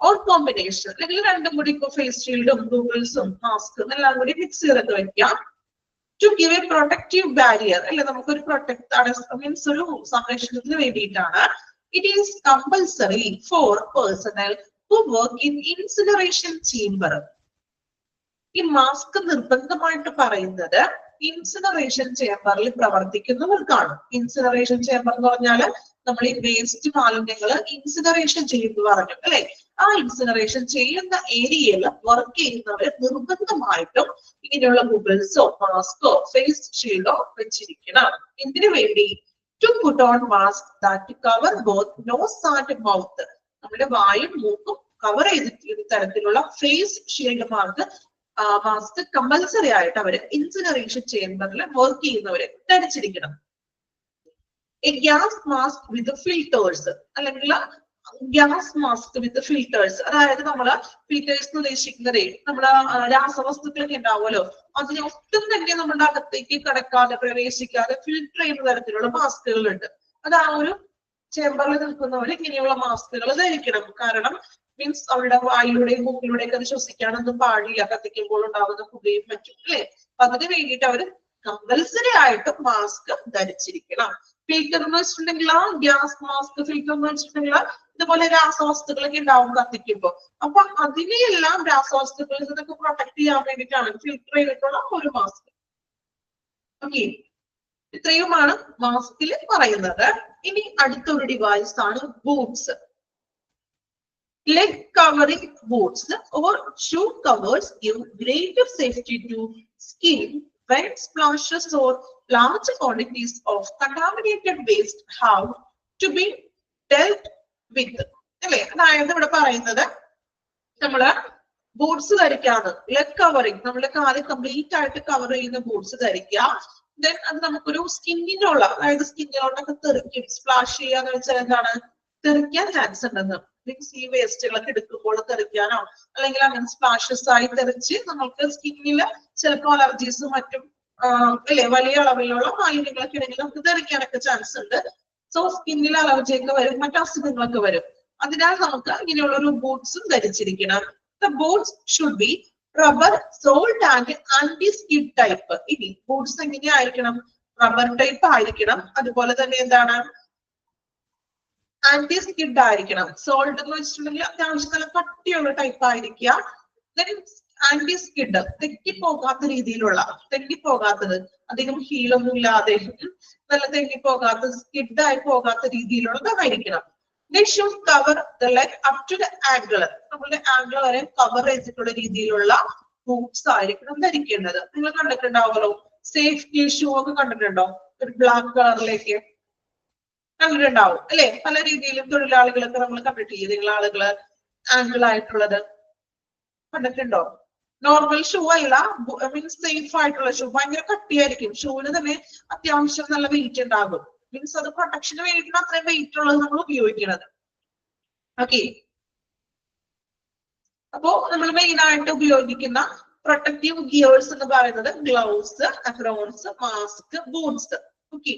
ഓർ കോമ്പിനേഷൻ, അല്ലെങ്കിൽ രണ്ടും കൂടി ഇപ്പൊ ഫേസ് ഷീൽഡും ഗൂഗിൾസും മാസ്കും എല്ലാം കൂടി മിക്സ് ചെയ്തൊക്കെ വെക്കാം. To give a protective barrier അല്ലെ, നമുക്കൊരു മീൻസ് ഒരു സംരക്ഷണത്തിന് വേണ്ടിയിട്ടാണ്. It is compulsory for personal who work in incineration chamber. ഈ മാസ്ക് നിർബന്ധമായിട്ട് പറയുന്നത് ഇൻസിനറേഷൻ ചേംബറിൽ പ്രവർത്തിക്കുന്നവർക്കാണ്. ഇൻസിനറേഷൻ ചേംബർ എന്ന് പറഞ്ഞാല് നമ്മൾ ഈ വേസ്റ്റ് മാലിന്യങ്ങൾ ഇൻസിനറേഷൻ ചെയ്യുന്നു പറഞ്ഞു അല്ലെ. ആ ഇൻസിനറേഷൻ ചെയ്യുന്ന ഏരിയയിൽ വർക്ക് ചെയ്യുന്നവർ നിർബന്ധമായിട്ടും ഇങ്ങനെയുള്ള ഗൂഗിൾസോ മാസ്കോ ഫേസ് ഷീൽഡോ വെച്ചിരിക്കണം. എന്തിനു വേണ്ടി? To put on mask that cover both nose and mouth. നമ്മുടെ വായും മൂക്കും കവർ ചെയ്തിട്ടുള്ള തരത്തിലുള്ള ഫേസ് ഷീൽഡ് മാസ്ക് കമ്പൽസറി ആയിട്ട് അവര് ഇൻസിനറേഷൻ ചേംബറിൽ വർക്ക് ചെയ്യുന്നവര് ധരിച്ചിരിക്കണം. A gas mask with filters, അല്ലെങ്കിൽ ഗ്യാസ് മാസ്ക് വിത്ത് ഫിൽറ്റേഴ്സ്. അതായത് നമ്മള് ഫിൽറ്റേഴ്സ് എന്ന് ഉദ്ദേശിക്കുന്നതേ നമ്മള് രാസവസ്തുക്കളൊക്കെ ഉണ്ടാവുമല്ലോ, അതിനെ ഒട്ടും തന്നെ നമ്മുടെ അകത്തേക്ക് കടക്കാതെ പ്രവേശിക്കാതെ ഫിൽറ്റർ ചെയ്യുന്ന തരത്തിലുള്ള മാസ്കുകളുണ്ട്. അത് ആ ഒരു ചേംബറിൽ നിൽക്കുന്നവർ ഇങ്ങനെയുള്ള മാസ്കുകൾ ധരിക്കണം. കാരണം മീൻസ് അവരുടെ വായിലൂടെയും മൂക്കിലൂടെയൊക്കെ അത് ശ്വസിക്കാനൊന്നും പാടില്ല, കത്തിക്കുമ്പോൾ ഉണ്ടാകുന്ന പുകയും പറ്റും അല്ലെ. അപ്പൊ അതിന് വേണ്ടിയിട്ട് അവര് കമ്പൽസറി ആയിട്ട് മാസ്ക് ധരിച്ചിരിക്കണം. ഫിൽറ്റർ എന്ന് വെച്ചിട്ടുണ്ടെങ്കിൽ ഗ്യാസ് മാസ്ക്, ഫിൽറ്റർ എന്ന് വെച്ചിട്ടുണ്ടെങ്കിൽ ഇതുപോലെ രാസവസ്തുക്കളൊക്കെ ഉണ്ടാവും കത്തിക്കുമ്പോൾ. അപ്പൊ അതിനെയെല്ലാം രാസവസ്തുക്കളിൽ നിന്നൊക്കെ പ്രൊട്ടക്ട് ചെയ്യാൻ വേണ്ടിയിട്ടാണ് ഫിൽറ്റർ ചെയ്തിട്ടുള്ള ഒരു മാസ്ക്. ഓക്കെ, ഇത്രയുമാണ് മാസ്കിൽ പറയുന്നത്. ഇനി അടുത്തൊരു ഡിവൈസ് ആണ് boots. Leg covering boots or shoe covers give greater safety to skin when splashes or large quantities of contaminated waste have to be dealt with. അല്ലേ? അതായത് ഇവിടെ പറയുന്നത് നമ്മള് ബൂട്ട്സ് ധരിക്കാന്ന്, ലെഗ് കവറിങ്, നമ്മുടെ കാല് കംപ്ലീറ്റ് ആയിട്ട് കവർ ചെയ്യുന്ന ബൂട്ട്സ് ധരിക്കുക. ദെൻ അത് നമുക്കൊരു സ്കിന്നിനുള്ള, അതായത് സ്കിന്നിലോട്ടൊക്കെ തെറിക്കും, സ്പ്ലാഷ് ചെയ്യാന്ന് വെച്ചാൽ എന്താണ്, തെറിക്കാൻ ചാൻസ് ഉണ്ടെന്ന്. മീൻസ് ഈ വേസ്റ്റുകളൊക്കെ എടുക്കുമ്പോൾ തെറിക്കാനോ അല്ലെങ്കിൽ അങ്ങനെ സ്പ്ലാഷസ് ആയി തെറിച്ച് നമ്മൾക്ക് സ്കിന്നില് ചിലപ്പോൾ അലർജീസും മറ്റും അല്ലെ വലിയ അളവിലുള്ള മാലിന്യങ്ങളൊക്കെ ഉണ്ടെങ്കിൽ നമുക്ക് തെറിക്കാനൊക്കെ ചാൻസ് ഉണ്ട്. സോ സ്കിന്നിൽ അലർജിയൊക്കെ വരും, മറ്റു അസുഖങ്ങളൊക്കെ വരും. അതിനാൽ നമുക്ക് ഇങ്ങനെയുള്ള ഒരു ബൂട്ട്സും ധരിച്ചിരിക്കണം. The boots should be rubber, sole and anti-skid type. ഇനി ബൂട്ട്സ് എങ്ങനെയായിരിക്കണം? റബ്ബർ ടൈപ്പ് ആയിരിക്കണം. അതുപോലെ തന്നെ എന്താണ്, ആന്റി സ്കിഡ് ആയിരിക്കണം. സോൾട്ട് എന്ന് വെച്ചിട്ടുണ്ടെങ്കിൽ അത്യാവശ്യം നല്ല കട്ടിയുള്ള ടൈപ്പ് ആയിരിക്കുക. ആന്റി സ്കിഡ്, തെറ്റിപ്പോകാത്ത രീതിയിലുള്ള, തെറ്റിപ്പോകാത്തത്, അധികം ഹീലൊന്നും ഇല്ലാതെ നല്ല തെറ്റിപ്പോകാത്ത, സ്കിഡ് ആയി പോകാത്ത രീതിയിലുള്ളതായിരിക്കണം. They should cover the leg up to the ankle. നമ്മുടെ ആംഗിൾ വരെ കവർ ചെയ്തിട്ടുള്ള രീതിയിലുള്ള ബൂട്ട്സ് ആയിരിക്കണം ധരിക്കേണ്ടത്. നിങ്ങൾ കണ്ടിട്ടുണ്ടാവുമല്ലോ, സേഫ്റ്റി ഷൂ ഒക്കെ കണ്ടിട്ടുണ്ടോ? ഒരു ബ്ലാക്ക് കളറിലേക്ക് കണ്ടിട്ടുണ്ടാവും അല്ലെ? പല രീതിയിലും തൊഴിലാളികളൊക്കെ നമ്മൾ കണ്ടിട്ടില്ലേ, നിങ്ങൾ ആളുകള് ആംഗിൾ ആയിട്ടുള്ളത് കണ്ടിട്ടുണ്ടോ? നോർമൽ ഷൂ അല്ല, മീൻസ് സേഫ് ആയിട്ടുള്ള ഷൂ. ഭയങ്കര കട്ടിയായിരിക്കും, ഷൂവിന് തന്നെ അത്യാവശ്യം നല്ല വെയിറ്റ് ഉണ്ടാകും. മീൻസ് അത് പ്രൊട്ടക്ഷന് വേണ്ടിയിട്ട് അത്രയും വെയിറ്റ് ഉള്ളത് നമ്മൾ ഉപയോഗിക്കുന്നത്. ഓക്കെ, അപ്പോ നമ്മൾ മെയിൻ ആയിട്ട് ഉപയോഗിക്കുന്ന പ്രൊട്ടക്റ്റീവ് ഗിയേഴ്സ് എന്ന് പറയുന്നത് ഗ്ലൗസ്, അപ്രോൺസ്, മാസ്ക്, ബൂട്ട്സ്. ഓക്കെ,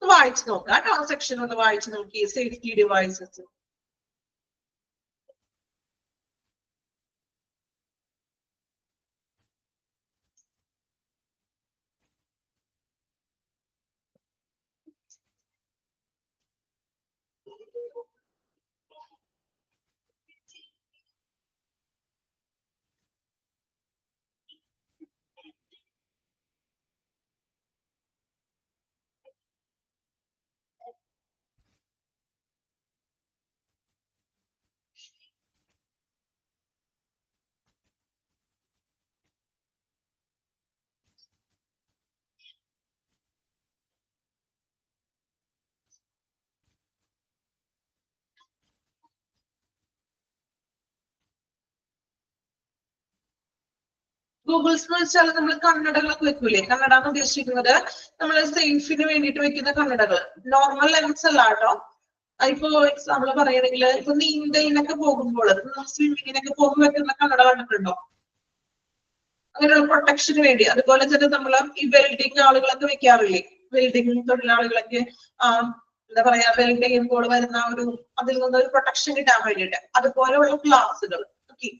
വായിച്ചു നോക്കാം. ആ സെക്ഷൻ ഒന്ന് വായിച്ചു നോക്കി. Safety devices. ഗൂഗിൾസ് എന്ന് വെച്ചാൽ നമ്മൾ കണ്ണടകളൊക്കെ വെക്കൂലേ? കണ്ണട എന്ന് ഉദ്ദേശിക്കുന്നത് നമ്മൾ സേഫിന് വേണ്ടിയിട്ട് വെക്കുന്ന കണ്ണടകൾ. നോർമൽ ലെൻസ് അല്ല കേട്ടോ. ഇപ്പൊ എക്സാമ്പിൾ പറയണെങ്കിൽ ഇപ്പൊ നീന്തലിനൊക്കെ പോകുമ്പോൾ, സ്വിമ്മിങ്ങിനൊക്കെ പോകുമ്പോൾ വെക്കുന്ന കണ്ണട കണ്ടിട്ടുണ്ടോ? അങ്ങനെയുള്ള പ്രൊട്ടക്ഷന് വേണ്ടി. അതുപോലെ തന്നെ നമ്മൾ ഈ വെൽഡിങ് ആളുകളൊക്കെ വെക്കാറില്ലേ? വെൽഡിങ് തൊഴിലാളികളൊക്കെ എന്താ പറയാ, വെൽഡ് ചെയ്യുമ്പോൾ വരുന്ന ഒരു, അതിൽ നിന്നൊരു പ്രൊട്ടക്ഷൻ കിട്ടാൻ വേണ്ടിയിട്ട് അതുപോലെയുള്ള ഗ്ലാസുകൾ. ഓക്കെ,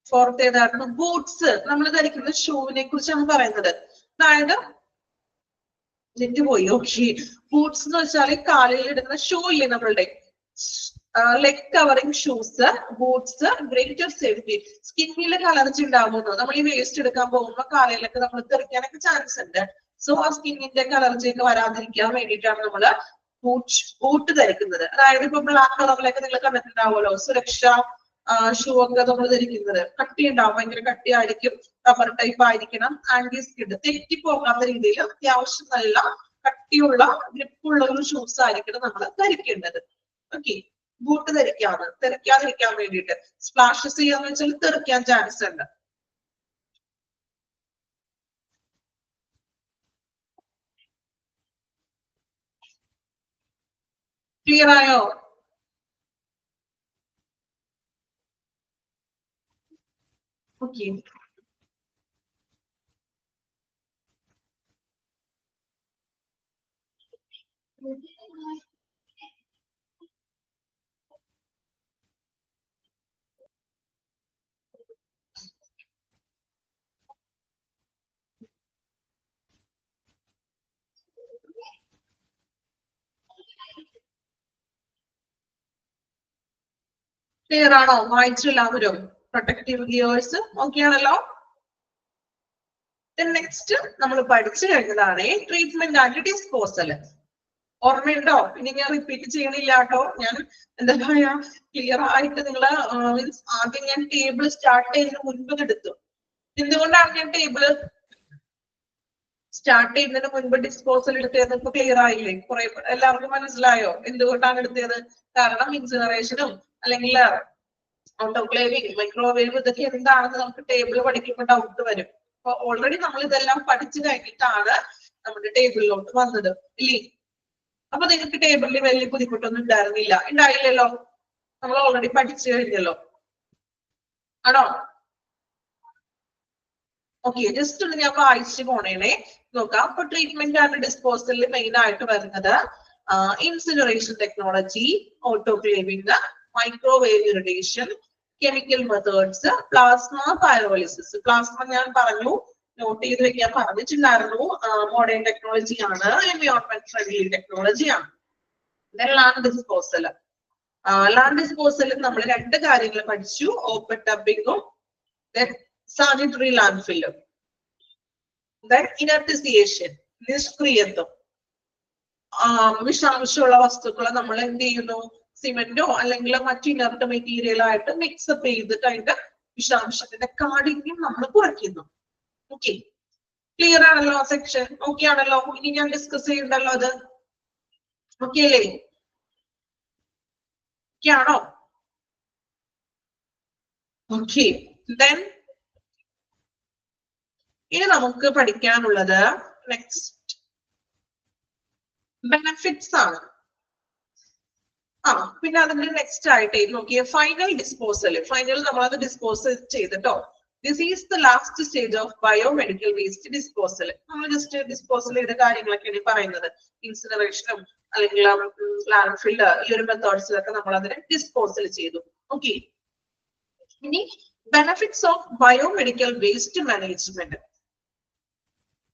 ഫോർത്ത് ഏതായിരുന്നു? ബൂട്ട്സ്. നമ്മൾ ധരിക്കുന്ന ഷൂവിനെ കുറിച്ചാണ് പറയുന്നത്. അതായത് പോയി. ഓക്കെ, ബൂട്ട്സ് എന്ന് വെച്ചാൽ കാലിൽ ഇടുന്ന ഷൂ ഇല്ലേ നമ്മളുടെ, leg covering shoes, boots, greater safety. സ്കിന്നിലൊക്കെ അലർജി ഉണ്ടാകുന്നു. നമ്മൾ ഈ വേസ്റ്റ് എടുക്കാൻ പോകുമ്പോൾ കാലയിലൊക്കെ നമ്മൾ തെറിക്കാനൊക്കെ ചാൻസ് ഉണ്ട്. സോ ആ സ്കിന്നിന്റെ അലർജി ഒക്കെ വരാതിരിക്കാൻ വേണ്ടിയിട്ടാണ് നമ്മള് ബൂട്ട് ധരിക്കുന്നത്. അതായത് ഇപ്പൊ ബ്ലാക്ക് കളറിലൊക്കെ നിങ്ങൾ കണ്ടിട്ടുണ്ടാവുമല്ലോ, സുരക്ഷ ഷൂ ഒക്കെ നമ്മൾ ധരിക്കുന്നത്. കട്ടി ഉണ്ടാവും, ഭയങ്കര കട്ടിയായിരിക്കും, റബ്ബർ ടൈപ്പ് ആയിരിക്കണം, ആന്റി സ്കിഡ്, തെറ്റിപ്പോകാത്ത രീതിയിൽ അത്യാവശ്യം നല്ല കട്ടിയുള്ള ഗ്രിപ്പുള്ള ഒരു ഷൂസ് ആയിരിക്കണം നമ്മൾ ധരിക്കേണ്ടത്. ഓക്കെ, ബൂട്ട് തെറിക്കാതിരിക്കാൻ വേണ്ടിയിട്ട്. സ്പ്ലാഷസ് ചെയ്യാന്ന് വെച്ചാൽ തെറിക്കാൻ ചാൻസ് ഉണ്ട്. ക്ലിയർ ആയോ? ഓക്കെ, ക്ലിയർ ആണോ? വായിച്ചു എല്ലാവരും? പ്രൊട്ടക്റ്റീവ് ഗിയേഴ്സ് ഓക്കെ ആണല്ലോ? നെക്സ്റ്റ് നമ്മൾ പഠിച്ചു കഴിഞ്ഞതാണ് ട്രീറ്റ്മെന്റ് ആൻഡ് ഡിസ്പോസൽ. ഓർമ്മയുണ്ടോ? ഇനി ഞാൻ റിപ്പീറ്റ് ചെയ്യണില്ല കേട്ടോ. ഞാൻ എന്താ പറയാ, ക്ലിയർ ആയിട്ട് നിങ്ങള് മീൻസ് ആദ്യം ഞാൻ ടേബിൾ സ്റ്റാർട്ട് ചെയ്യുന്നതിന് മുൻപ് എടുത്തു. എന്തുകൊണ്ടാണ് ഞാൻ ടേബിള് സ്റ്റാർട്ട് ചെയ്യുന്നതിന് മുൻപ് ഡിസ്പോസൽ എടുത്തത്? ഇപ്പൊ ക്ലിയർ ആയില്ലേ? കുറെ എല്ലാവർക്കും മനസ്സിലായോ എന്തുകൊണ്ടാണ് എടുത്തത്? കാരണം ഇൻസിനറേഷനും അല്ലെങ്കിൽ ഓട്ടോക്ലേവിംഗ്, മൈക്രോവേവ് ഇതൊക്കെ എന്താണെന്ന് നമുക്ക് ടേബിൾ പഠിക്കുമ്പോൾ ഡൗട്ട് വരും. അപ്പൊ ഓൾറെഡി നമ്മൾ ഇതെല്ലാം പഠിച്ചു കഴിഞ്ഞിട്ടാണ് നമ്മുടെ ടേബിളിലോട്ട് വന്നത് ഇല്ലേ? അപ്പൊ നിങ്ങൾക്ക് ടേബിളിൽ വലിയ ബുദ്ധിമുട്ടൊന്നും ഉണ്ടായിരുന്നില്ല? ഉണ്ടായില്ലല്ലോ, നമ്മൾ ഓൾറെഡി പഠിച്ചു കഴിഞ്ഞല്ലോ. ആണോ? ഓക്കെ, ജസ്റ്റ് ഒന്ന് ഞാൻ വായിച്ചു പോണേനെ. നോക്കാം. അപ്പൊ ട്രീറ്റ്മെന്റ് ആൻഡ് ഡിസ്പോസലിൽ മെയിൻ ആയിട്ട് വരുന്നത് incineration technology, autoclaving, microwave ഇറിഡേഷൻ, chemical methods, plasma pyrolysis. Plasma ഞാൻ പറഞ്ഞു, നോട്ട് ചെയ്ത് വെക്കാൻ പറഞ്ഞിട്ടുണ്ടായിരുന്നു. മോഡേൺ ടെക്നോളജി ആണ്, എൻവയോൺമെന്റ് ഫ്രണ്ട്ലി ടെക്നോളജി ആണ്. Land disposal. ലാൻഡ് ഡിസ്പോസലിൽ നമ്മൾ രണ്ട് കാര്യങ്ങൾ പഠിച്ചു, ഓപ്പൺ ഡബിങ്ങും സാനിറ്ററി ലാൻഡ്ഫില്ലും. ഇനർട്ടിസിയേഷൻ, നിഷ്ക്രിയത്വം. വിഷാംശമുള്ള വസ്തുക്കളെ നമ്മൾ എന്ത് ചെയ്യുന്നു? സിമെന്റോ അല്ലെങ്കിൽ മറ്റു ഇനർട്ട് മെറ്റീരിയൽ ആയിട്ട് മിക്സപ്പ് ചെയ്തിട്ട് അതിന്റെ വിഷാംശത്തിന്റെ കാഠിന്യം നമ്മൾ കുറയ്ക്കുന്നു. ഓക്കെ, ക്ലിയർ ആണല്ലോ സെക്ഷൻ? ഓക്കെ ആണല്ലോ? ഇനി ഞാൻ ഡിസ്കസ് ചെയ്യണ്ടല്ലോ അത്. ഓക്കെ അല്ലേ? ഓക്കെ ആണോ? ഓക്കെ, ദെൻ ഇനി നമുക്ക് പഠിക്കാനുള്ളത് നെക്സ്റ്റ് ബെനഫിറ്റ്സ് ആണ്. പിന്നെ അതിന്റെ നെക്സ്റ്റ് ആയിട്ട് നോക്കിയ ഫൈനൽ ഡിസ്പോസൽ. ഫൈനൽ നമ്മളത് ഡിസ്പോസ് ചെയ്തിട്ടോ. This is the last stage of biomedical waste disposal. നമ്മൾ ജസ്റ്റ് ഡിസ്പോസൽ ചെയ്ത കാര്യങ്ങളൊക്കെയാണ് പറയുന്നത്. ഇൻസിനറേഷനും അല്ലെങ്കിൽ ലാൻഡ്ഫില്ല്, ഈ ഒരു മെത്തേഡ്സിലൊക്കെ നമ്മൾ അതിനെ ഡിസ്പോസൽ ചെയ്തു. ഓക്കെ, ഇനി benefits of biomedical waste management.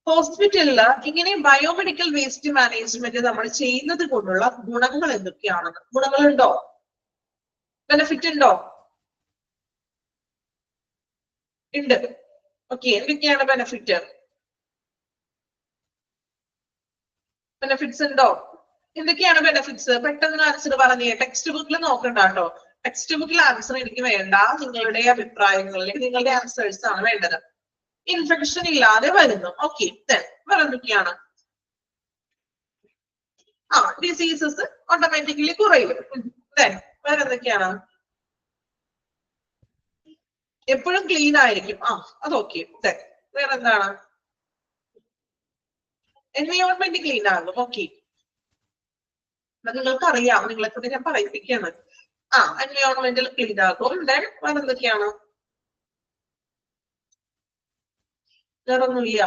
ഹോസ്പിറ്റലില് ഇങ്ങനെ ബയോമെഡിക്കൽ വേസ്റ്റ് മാനേജ്മെന്റ് നമ്മൾ ചെയ്യുന്നത് കൊണ്ടുള്ള ഗുണങ്ങൾ എന്തൊക്കെയാണെന്ന്? ഗുണങ്ങളുണ്ടോ? ബെനഫിറ്റ് ഉണ്ടോ? ഉണ്ട്. ഓക്കെ, എന്തൊക്കെയാണ് ബെനഫിറ്റ്? ബെനഫിറ്റ്സ് ഉണ്ടോ? എന്തൊക്കെയാണ് ബെനഫിറ്റ്സ്? പെട്ടെന്ന് ആൻസർ പറഞ്ഞേ. ടെക്സ്റ്റ് ബുക്കിൽ നോക്കണ്ട കേട്ടോ. ടെക്സ്റ്റ് ബുക്കിൽ ആൻസർ എനിക്ക് വേണ്ട. നിങ്ങളുടെ അഭിപ്രായങ്ങളിൽ നിങ്ങളുടെ ആൻസേഴ്സ് ആണ് വേണ്ടത്. ഇൻഫെക്ഷൻ ഇല്ലാതെ വരുന്നു. ഓക്കെ, വേറെ എന്തൊക്കെയാണ്? ഡിസീസസ് ഓട്ടോമാറ്റിക്കലി കുറയും. വേറെ എന്തൊക്കെയാണ്? എപ്പോഴും ക്ലീൻ ആയിരിക്കും. അതൊക്കെ. വേറെ എന്താണ്? എൻവയോൺമെന്റ് ക്ലീൻ ആകും. ഓക്കെ, നിങ്ങൾക്ക് അറിയാം, നിങ്ങളെ കൊണ്ട് ഞാൻ പറയിപ്പിക്കാണ്. എൻവയോൺമെന്റിൽ ക്ലീൻ ആകും. വേറെ എന്തൊക്കെയാണ്? വേറൊന്നുമില്ല.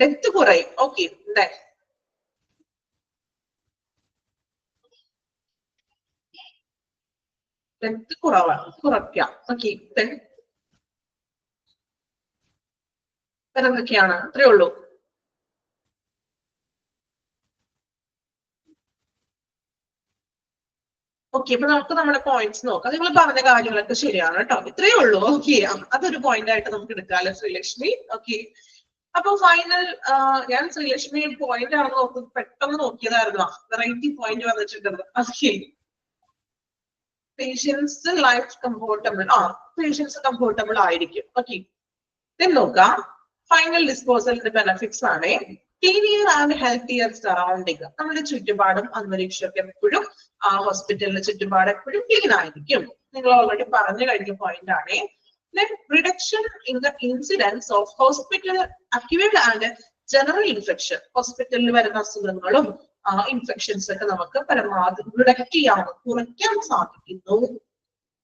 ഡെത്ത് കുറയും. ഓക്കെ, ഡെത്ത് കുറയ്ക്കാം. ഓക്കെ, വേറെ എന്തൊക്കെയാണ്? അത്രേ ഉള്ളൂ. ഓക്കെ, അപ്പൊ നമുക്ക് നമ്മുടെ പോയിന്റ്സ് നോക്കാം. നിങ്ങൾ പറഞ്ഞ കാര്യങ്ങളൊക്കെ ശരിയാണ് കേട്ടോ. ഇത്രയേ ഉള്ളൂ. ഓക്കെ, അതൊരു പോയിന്റ് ആയിട്ട് നമുക്ക് എടുക്കാമല്ലോ ശ്രീലക്ഷ്മി. ഓക്കെ, അപ്പൊ ഫൈനൽ ഞാൻ ശ്രീലക്ഷ്മി പോയിന്റ് ആണ് നോക്കുന്നത്, പെട്ടെന്ന് നോക്കിയതായിരുന്നു. വെറൈറ്റി പോയിന്റ് വന്നിട്ടുണ്ട്. Okay, patients life comfortable. Patients comfortable ആയിരിക്കും. ഓക്കെ, നോക്കാം. ഫൈനൽ ഡിസ്പോസലിന്റെ ബെനഫിറ്റ്സ് ആണ് ക്ലീനിയർ ആൻഡ് ഹെൽത്തിയർ സറൗണ്ടിങ്. നമ്മുടെ ചുറ്റുപാടും അന്തരീക്ഷമൊക്കെ എപ്പോഴും ഹോസ്പിറ്റലിന്റെ ചുറ്റുപാട് എപ്പോഴും ക്ലീൻ ആയിരിക്കും. നിങ്ങൾ ഓൾറെഡി പറഞ്ഞു കഴിഞ്ഞ പോയിന്റ് ആണ്. Reduction in the incidence of hospital acute and general infection. ഹോസ്പിറ്റലിൽ വരുന്ന അസുഖങ്ങളും ഇൻഫെക്ഷൻസ് ഒക്കെ നമുക്ക് പരമാവധി കുറയ്ക്കാൻ സാധിക്കുന്നു.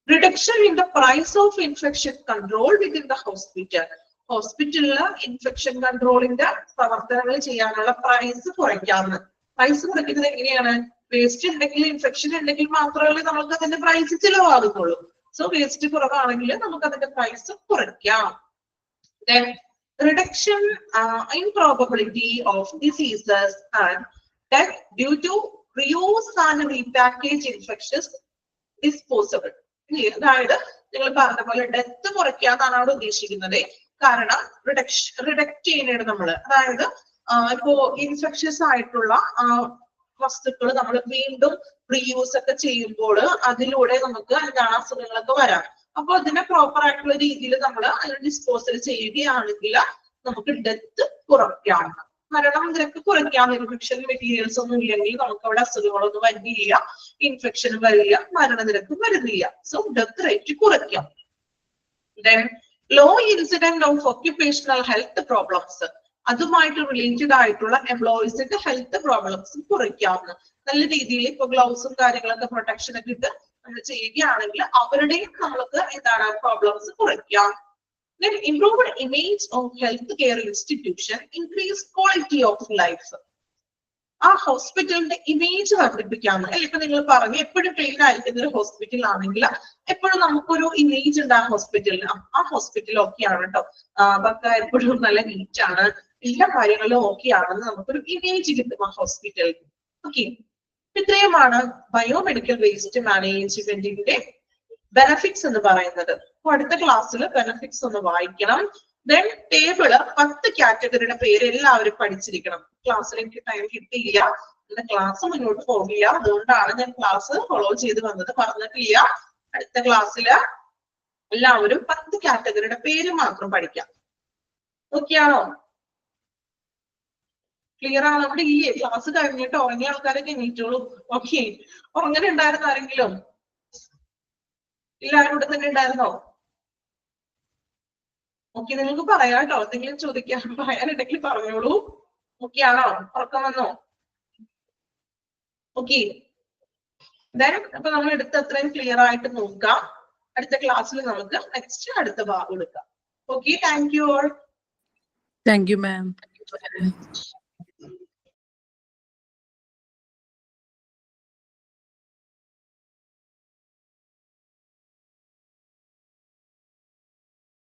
Reduction in the price of infection control within the hospital. ഹോസ്പിറ്റലില് ഇൻഫെക്ഷൻ കൺട്രോളിന്റെ പ്രവർത്തനങ്ങൾ ചെയ്യാനുള്ള പ്രൈസ് കുറയ്ക്കാമെന്ന്. പ്രൈസ് കുറയ്ക്കുന്നത് എങ്ങനെയാണ്? വേസ്റ്റ് ഉണ്ടെങ്കിൽ, ഇൻഫെക്ഷൻ ഉണ്ടെങ്കിൽ മാത്രമേ നമുക്ക് അതിന്റെ പ്രൈസ് ചിലവാകുന്നുള്ളൂ. സോ വേസ്റ്റ് കുറവാണെങ്കിൽ നമുക്ക് അതിന്റെ പ്രൈസ് കുറയ്ക്കാം. reduction in probability of diseases and death due to reuse and repackage infectious disposable. അതായത് നിങ്ങൾ പറഞ്ഞ പോലെ ഡെത്ത് കുറയ്ക്കാന്നാണ് അവിടെ ഉദ്ദേശിക്കുന്നത്. കാരണം റിഡക്ട് ചെയ്യുന്നതാണ് നമ്മള്. അതായത് ഇപ്പോ ഇൻഫെക്ഷ്യസ് ആയിട്ടുള്ള വസ്തുക്കൾ നമ്മൾ വീണ്ടും റീയൂസ് ഒക്കെ ചെയ്യുമ്പോൾ അതിലൂടെ നമുക്ക് എന്താണ് അസുഖങ്ങളൊക്കെ വരാം. അപ്പൊ അതിനെ പ്രോപ്പർ ആയിട്ടുള്ള രീതിയിൽ നമ്മൾ അതിനെ ഡിസ്പോസൽ ചെയ്യുകയാണെങ്കിൽ നമുക്ക് ഡെത്ത് കുറയ്ക്കാം, മരണം നിരക്ക് കുറയ്ക്കാം. ഇൻഫെക്ഷൻ മെറ്റീരിയൽസ് ഒന്നും ഇല്ലെങ്കിൽ നമുക്ക് അവിടെ അസുഖങ്ങളൊന്നും വരില്ല, ഇൻഫെക്ഷൻ വരില്ല, മരണനിരക്ക് വരുന്നില്ല. സോ ഡെത്ത് റേറ്റ് കുറയ്ക്കാം. Then low incident of occupational health problems, അതുമായിട്ട് റിലേറ്റഡ് ആയിട്ടുള്ള എംപ്ലോയീസിന്റെ ഹെൽത്ത് പ്രോബ്ലംസ് കുറയ്ക്കാവുന്ന നല്ല രീതിയിൽ ഇപ്പൊ ഗ്ലൗസും കാര്യങ്ങളൊക്കെ പ്രൊട്ടക്ഷൻ ഒക്കെ ഇട്ട് നമ്മൾ ചെയ്യുകയാണെങ്കിൽ അവരുടെയും നമ്മൾക്ക് എന്താണ് പ്രോബ്ലംസ് കുറയ്ക്കാം. Then improved image of healthcare institution, increased quality of life. ആ ഹോസ്പിറ്റലിന്റെ ഇമേജ് വർദ്ധിപ്പിക്കാന്ന് അല്ലെ. ഇപ്പൊ നിങ്ങൾ പറഞ്ഞു എപ്പോഴും ക്ലീൻ ആയിരിക്കുന്ന ഒരു ഹോസ്പിറ്റൽ ആണെങ്കിൽ എപ്പോഴും നമുക്കൊരു ഇമേജ് ഉണ്ട് ആ ഹോസ്പിറ്റലിന്. ആ ഹോസ്പിറ്റൽ ഓക്കെ ആണ് കേട്ടോ, പക്ക എപ്പോഴും നല്ല നീറ്റ് ആണ്, എല്ലാ കാര്യങ്ങളും ഓക്കെ ആണെന്ന് നമുക്കൊരു ഇമേജ് കിട്ടും ആ ഹോസ്പിറ്റലിൽ. ഓക്കെ, ഇത്രയുമാണ് ബയോമെഡിക്കൽ വേസ്റ്റ് മാനേജ്മെന്റിന്റെ ബെനഫിറ്റ്സ് എന്ന് പറയുന്നത്. അപ്പൊ അടുത്ത ക്ലാസ്സിൽ ബെനഫിറ്റ്സ് ഒന്ന് വായിക്കണം. ദെൻ ടേബിള് 10 കാറ്റഗറിയുടെ പേര് എല്ലാവരും പഠിച്ചിരിക്കണം. ക്ലാസ്സിൽ എനിക്ക് ടൈം കിട്ടിയില്ല, എന്റെ ക്ലാസ് മുന്നോട്ട് പോകില്ല, അതുകൊണ്ടാണ് ഞാൻ ക്ലാസ് ഫോളോ ചെയ്ത് വന്നത്. പറഞ്ഞിട്ടില്ല, അടുത്ത ക്ലാസ്സില് എല്ലാവരും 10 കാറ്റഗറിയുടെ പേര് മാത്രം പഠിക്കാം. ഓക്കെ ആണോ? ക്ലിയർ ആണോ? അവിടെ ഇല്ലേ? ക്ലാസ് കഴിഞ്ഞിട്ട് ഉറങ്ങിയ ആൾക്കാരൊക്കെ എണീറ്റോളൂ. ഓക്കെ, ഉറങ്ങനുണ്ടായിരുന്ന ആരെങ്കിലും? എല്ലാവരും ഇവിടെ തന്നെ ഉണ്ടായിരുന്നോ? ഓക്കെ, നിങ്ങൾക്ക് പറയാം കേട്ടോ, എന്തെങ്കിലും ചോദിക്കാൻ പറയാനുണ്ടെങ്കിൽ പറഞ്ഞോളൂ. ഓക്കെ ആണോ? ഉറക്കം വന്നോ? ഓക്കെ, അപ്പൊ നമ്മൾ എടുത്ത് അത്രയും ക്ലിയർ ആയിട്ട് നോക്കാം. അടുത്ത ക്ലാസ്സിൽ നമുക്ക് നെക്സ്റ്റ് അടുത്ത ഭാഗം എടുക്കാം. Okay, thank you all. Thank you, ma'am.